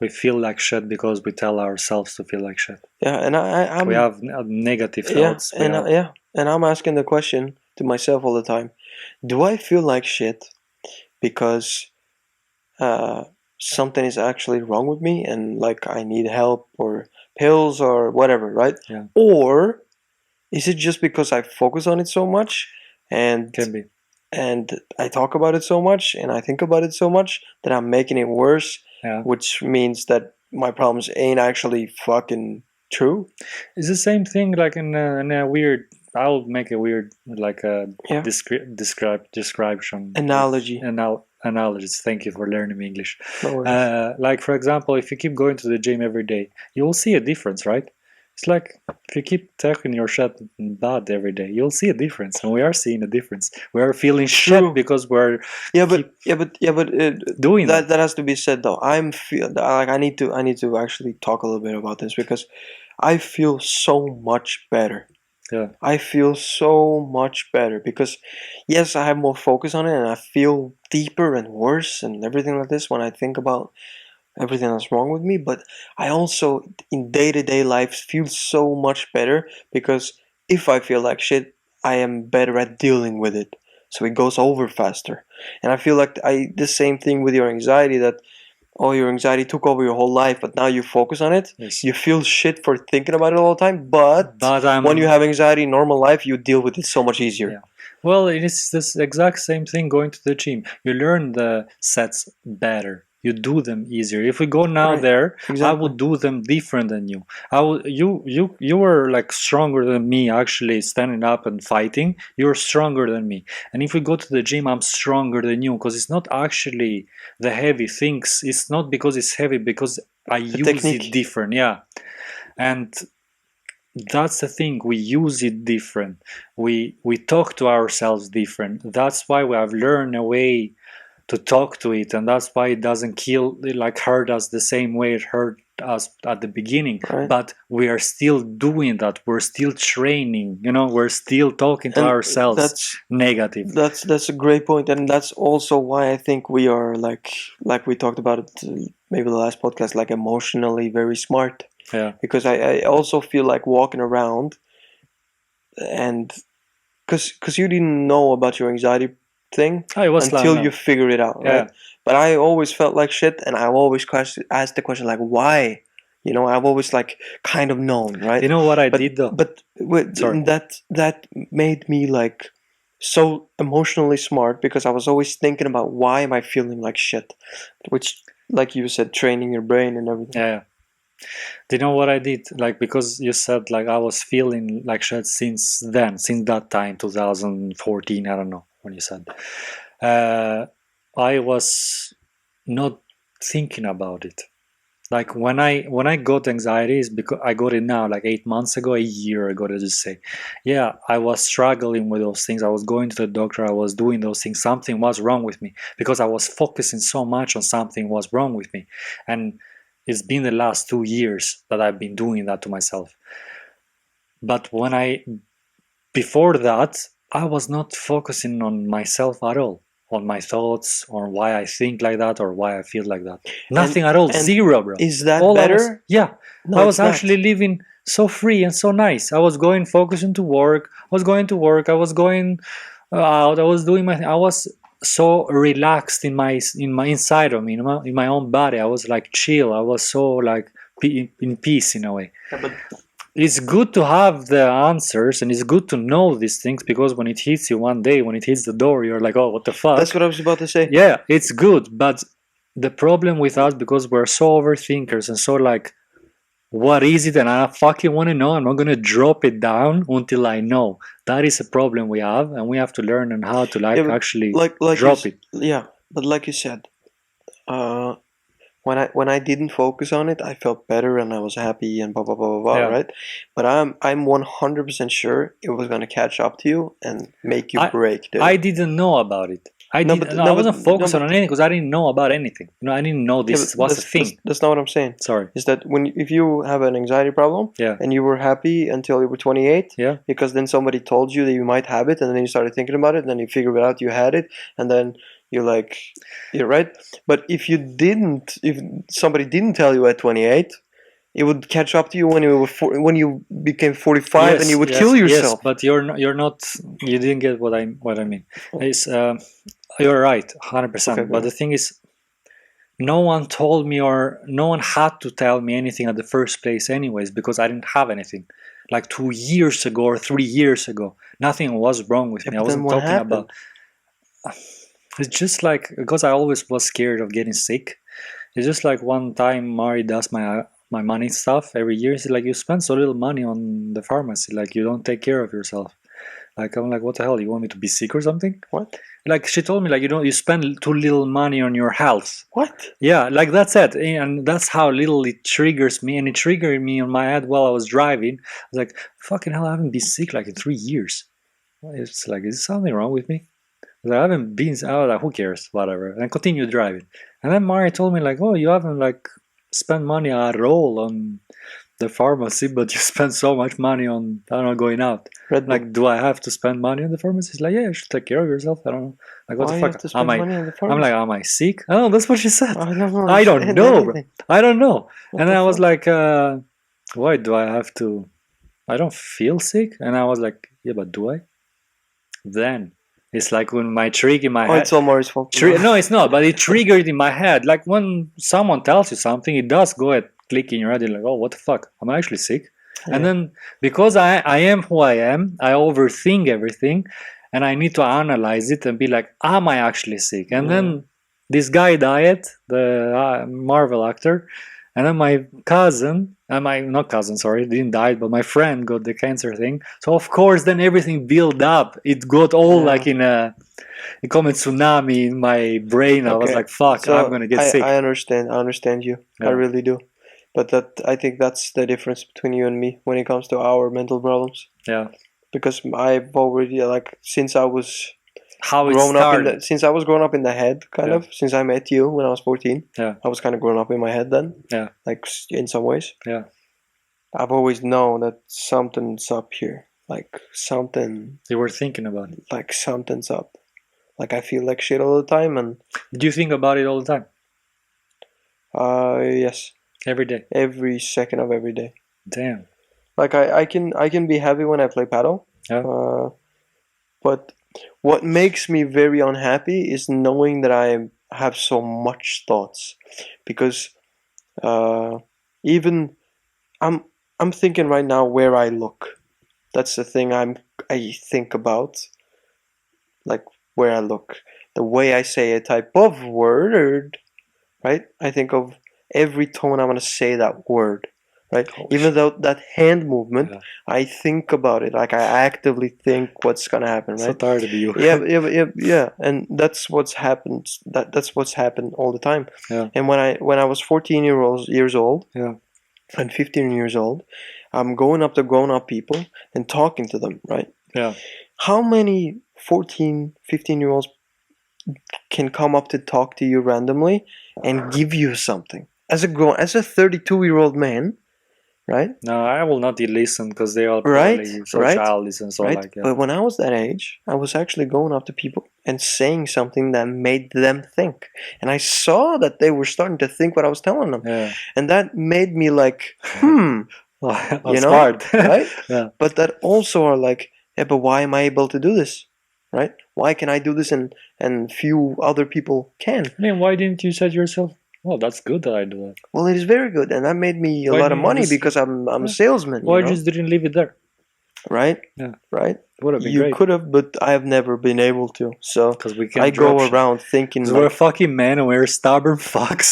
we feel like shit because we tell ourselves to feel like shit. Yeah, and I'm We have negative yeah, thoughts. yeah, and I'm asking the question to myself all the time: do I feel like shit because uh, something is actually wrong with me and like I need help or pills or whatever, right? Yeah. Or is it just because I focus on it so much and Can be. and I talk about it so much and I think about it so much that I'm making it worse, Yeah. which means that my problems ain't actually fucking true. It's the same thing like in a weird. I'll make a weird like a Yeah. description Analogy. Analogies. Thank you for learning me English. No worries. Like for example, if you keep going to the gym every day, you will see a difference, right? It's like if you keep taking your shit bad every day, you'll see a difference, and we are seeing a difference. We are feeling True. shit because we're but doing that has to be said though. I'm feel like I need to actually talk a little bit about this because I feel so much better. Yeah. I feel so much better because yes, I have more focus on it and I feel deeper and worse and everything like this when I think about everything that's wrong with me, but I also in day-to-day life feel so much better because if I feel like shit, I am better at dealing with it. So it goes over faster. And I feel like I the same thing with your anxiety that oh your anxiety took over your whole life, but now you focus on it. Yes. You feel shit for thinking about it all the time, but But when you have anxiety in normal life, you deal with it so much easier. Yeah. Well, it is this exact same thing going to the gym. You learn the sets better. You do them easier. If we go now Right. there, I Exactly. would do them different than you. You were like stronger than me actually standing up and fighting. You're stronger than me. And if we go to the gym, I'm stronger than you because it's not actually the heavy things. It's not because it's heavy because I use technique. it different. Yeah. And that's the thing, we use it different, we talk to ourselves different. That's why we have learned a way to talk to it, and that's why it doesn't kill like hurt us the same way it hurt us at the beginning. Right. But we are still doing that, we're still training, we're still talking to And ourselves negative. That's a great point, and that's also why I think we are like we talked about it maybe the last podcast, like emotionally very smart. Yeah. Because I also feel like walking around and because you didn't know about your anxiety thing until you figure it out, right? But I always felt like shit, and I always asked the question like, why? I've always like kind of known, right? You know what I did though? But that made me like so emotionally smart because I was always thinking about why am I feeling like shit, which, like you said, training your brain and everything. Yeah. Do you know what I did? Like, because you said like I was feeling like shit since then, since that time, 2014. I don't know when you said. I was not thinking about it. Like when I got anxiety is because I got it now, like 8 months ago, a year ago, to just say, yeah, I was struggling with those things. I was going to the doctor. I was doing those things. Something was wrong with me because I was focusing so much on something was wrong with me, and it's been the last 2 years that I've been doing that to myself. But before that, I was not focusing on myself at all, on my thoughts, or why I think like that, or why I feel like that. Nothing at all, zero, bro. Is that better? I was actually living so free and so nice. I was focusing to work. I was going to work. I was going out. I was doing my thing. I was so relaxed in my inside of me, in my own body. I was like chill. I was so like in peace in a way. Yeah, but it's good to have the answers, and it's good to know these things, because when it hits you one day, when it hits the door, you're like, oh, what the fuck? That's what I was about to say. Yeah, it's good, but the problem with us, because we're so overthinkers and so like, what is it? And I fucking want to know. I'm not going to drop it down until I know. That is a problem we have, and we have to learn on how to actually drop it. Yeah, but like you said, when I didn't focus on it, I felt better and I was happy and blah blah blah blah blah, right? But I'm 100% sure it was gonna catch up to you and make you break. I didn't know about it. I wasn't focused on anything because I didn't know about anything. I didn't know this was a thing. That's not what I'm saying. Sorry. Is that if you have an anxiety problem, and you were happy until you were 28, because then somebody told you that you might have it, and then you started thinking about it, and then you figured out you had it, and then you're right. But if somebody didn't tell you at 28, it would catch up to you when when you became 45, and you would kill yourself. Yes, but you're not. You didn't get what I mean. It's, you're right, 100%. Okay, But the thing is, no one told me, or no one had to tell me anything at the first place, anyways, because I didn't have anything. Like 2 years ago or 3 years ago, nothing was wrong with Yeah, me. I but then wasn't what talking happened? about. It's just like, because I always was scared of getting sick. It's just like one time Mari does my money stuff every year. She's like, you spend so little money on the pharmacy, like you don't take care of yourself. Like, I'm like, what the hell? You want me to be sick or something? What? Like, she told me, like, you spend too little money on your health. What? Yeah, like that's it, and that's how little it triggers me, and it triggered me on my head while I was driving. I was like, fucking hell, I haven't been sick like in 3 years. It's like, is something wrong with me? I haven't been. I was like, who cares? Whatever. And I continued driving. And then Mari told me, like, oh, you haven't like spent money at all on the pharmacy, but you spend so much money on, I don't know, going out. Red Bull. Like, do I have to spend money on the pharmacy? She's like, yeah, you should take care of yourself. I don't know. Like, what Why the you fuck? have to spend money on the I'm like, pharmacy? am I sick? Oh, that's what she said. I don't I don't understand know, bro. anything. I don't know. What And the then I was fuck? like, why do I have to? I don't feel sick. And I was like, yeah, but do I? Then it's like when my trick in my Oh, head. it's all Mari's fault. No, it's not. But it triggered in my head. Like when someone tells you something, it does go and click in your head. You're like, oh, what the fuck? Am I actually sick? Yeah. And then because I am who I am, I overthink everything, and I need to analyze it and be like, am I actually sick? And then this guy died, the Marvel actor, and then my cousin, not cousin, sorry, didn't die, but my friend got the cancer thing. So of course, then everything built up. It got all like in a common tsunami in my brain. I was like, fuck, So I'm gonna get sick. I understand you. I Yeah. really do. But I think that's the difference between you and me when it comes to our mental problems. Yeah. Because I've already, like, since I was How it grown up started. since I was grown up in the head, kind Yeah. of, since I met you when I was 14. Yeah. I was kind of grown up in my head then. Yeah. Like, in some ways. Yeah. I've always known that something's up here. Like something, You were thinking about it. like something's up. Like I feel like shit all the time, and Did you think about it all the time? yes, Every day? every second of every day. Damn. Like I can be happy when I play paddle. Yeah. But what makes me very unhappy is knowing that I have so much thoughts, because even I'm thinking right now where I look. That's the thing I think about, like where I look, the way I say a type of word, right? I think of every tone I'm gonna say that word, right? Holy Even shit. though that hand movement, Yeah. I think about it, like I actively think what's gonna happen, So right? tired of you. Yeah, and that's what's happened. That's what's happened all the time. Yeah. And when I was 14 years old, Yeah. and 15 years old, I'm going up to grown-up people and talking to them, right? Yeah. How many 14, 15-year-olds can come up to talk to you randomly and give you something? As a 32-year-old man, right? No, I will not listen because they are Right, probably so right, childish and so right? like, yeah. But when I was that age, I was actually going up to people and saying something that made them think. And I saw that they were starting to think what I was telling them. Yeah. And that made me like, That's you know, smart. right? Yeah. But that also are like, yeah, but why am I able to do this? Right? Why can I do this and few other people can? I mean, why didn't you say to yourself, well, that's good that I do that? Well, it is very good, and that made me a Why lot of didn't you money just- because I'm a salesman. Why you know? just didn't leave it there? Right? Yeah. Right? Would have been You great. could have, but I have never been able to. So Because we can I go drop shit. around thinking Because we're like, fucking men and we're stubborn fucks.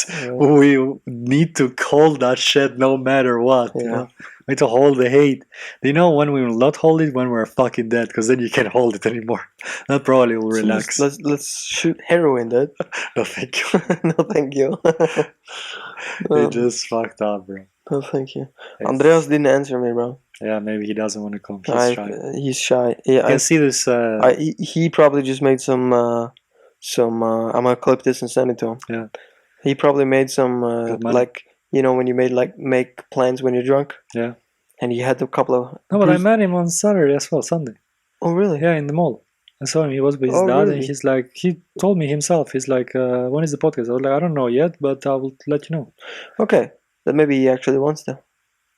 We need to call that shit no matter what. You Yeah. know? We need to hold the hate. Do you know when we will not hold it? When we're fucking dead. Because then you can't hold it anymore. That probably will so relax. let's shoot heroin, dude. No, thank you. No, thank you. It just fucked up, bro. No, thank you. It's- Andreas didn't answer me, bro. Yeah, maybe he doesn't want to come. He's shy. You He's shy. Yeah, can see this. he probably just made some. I'm gonna clip this and send it to him. Yeah. He probably made some Good money. like, you know, when you make plans when you're drunk. Yeah. And he had a couple of. No, but I met him on Saturday as well, Sunday. Oh really? Yeah, in the mall. I saw him. He was with his Oh, dad, really? and he's like, he told me himself. He's like, when is the podcast? I was like, I don't know yet, but I will let you know. Okay, then maybe he actually wants to.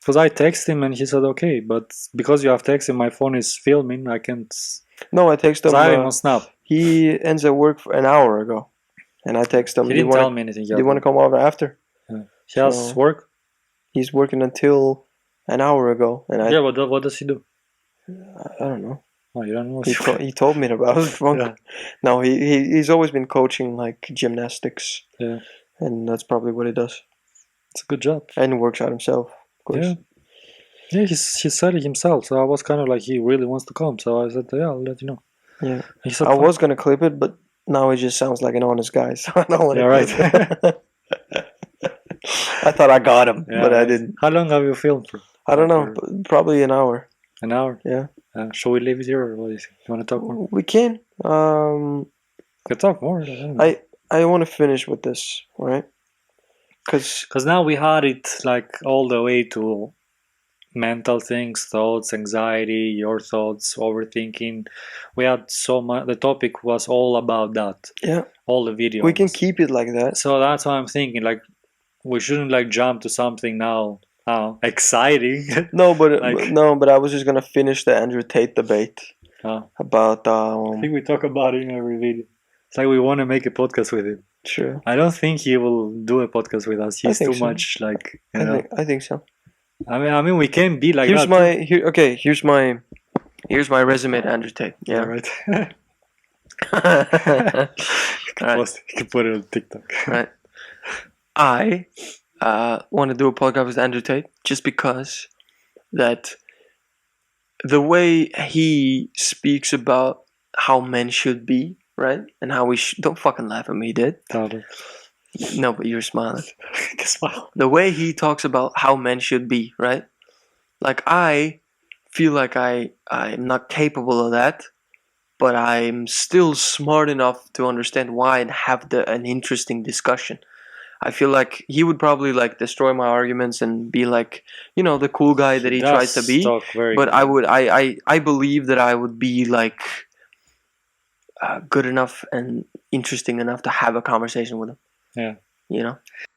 Because I texted him and he said okay, but because you have texted, my phone is filming. I can't. No, I texted Because I have him him. on Snap. He ends at work for an hour ago, and I texted him. He Do you didn't tell want me anything to? yet. Do you want to come over after? Yeah. He has So- work. He's working until an hour ago, and I Yeah, but what does he do? I don't know. Oh, you don't know. He told me about it. Yeah. No, he's always been coaching like gymnastics. Yeah. And that's probably what he does. It's a good job. And works out himself, of course. Yeah. Yeah, he said it himself, so I was kind of like, he really wants to come, so I said, yeah, I'll let you know. Yeah. He said, I fine. was gonna clip it, but now he just sounds like an honest guy, so I don't want to. Yeah, right. I thought I got him, Yeah, but I right. didn't. How long have you filmed for? I don't know. Probably an hour. An hour? Yeah. Shall we leave it here, or what do you think? You want to talk more? We can. We could talk more. I don't know. I want to finish with this, right? Because now we had it like all the way to mental things, thoughts, anxiety, your thoughts, overthinking. We had so much. The topic was all about that. yeah, All the videos. we can keep it like that. So that's why I'm thinking, like, we shouldn't like jump to something now exciting. No, but Like- but I was just gonna finish the Andrew Tate debate about I think we talk about it in every video. It's like we want to make a podcast with him. Sure. I don't think he will do a podcast with us. He's think too so. much like, you know. I think so. I mean, we can be like Here's that. here's my resume to Andrew Tate. Yeah, Yeah. right. Right. You can put it on TikTok. Right. I want to do a podcast with Andrew Tate just because that the way he speaks about how men should be, right, and how we don't fucking laugh at me, dude. Totally. No, but you're smiling. Smile. The way he talks about how men should be, right? Like I feel like I'm not capable of that, but I'm still smart enough to understand why and have an interesting discussion. I feel like he would probably like destroy my arguments and be like, you know, the cool guy that he tries to be. But I believe that I would be like good enough and interesting enough to have a conversation with him. Yeah. You know.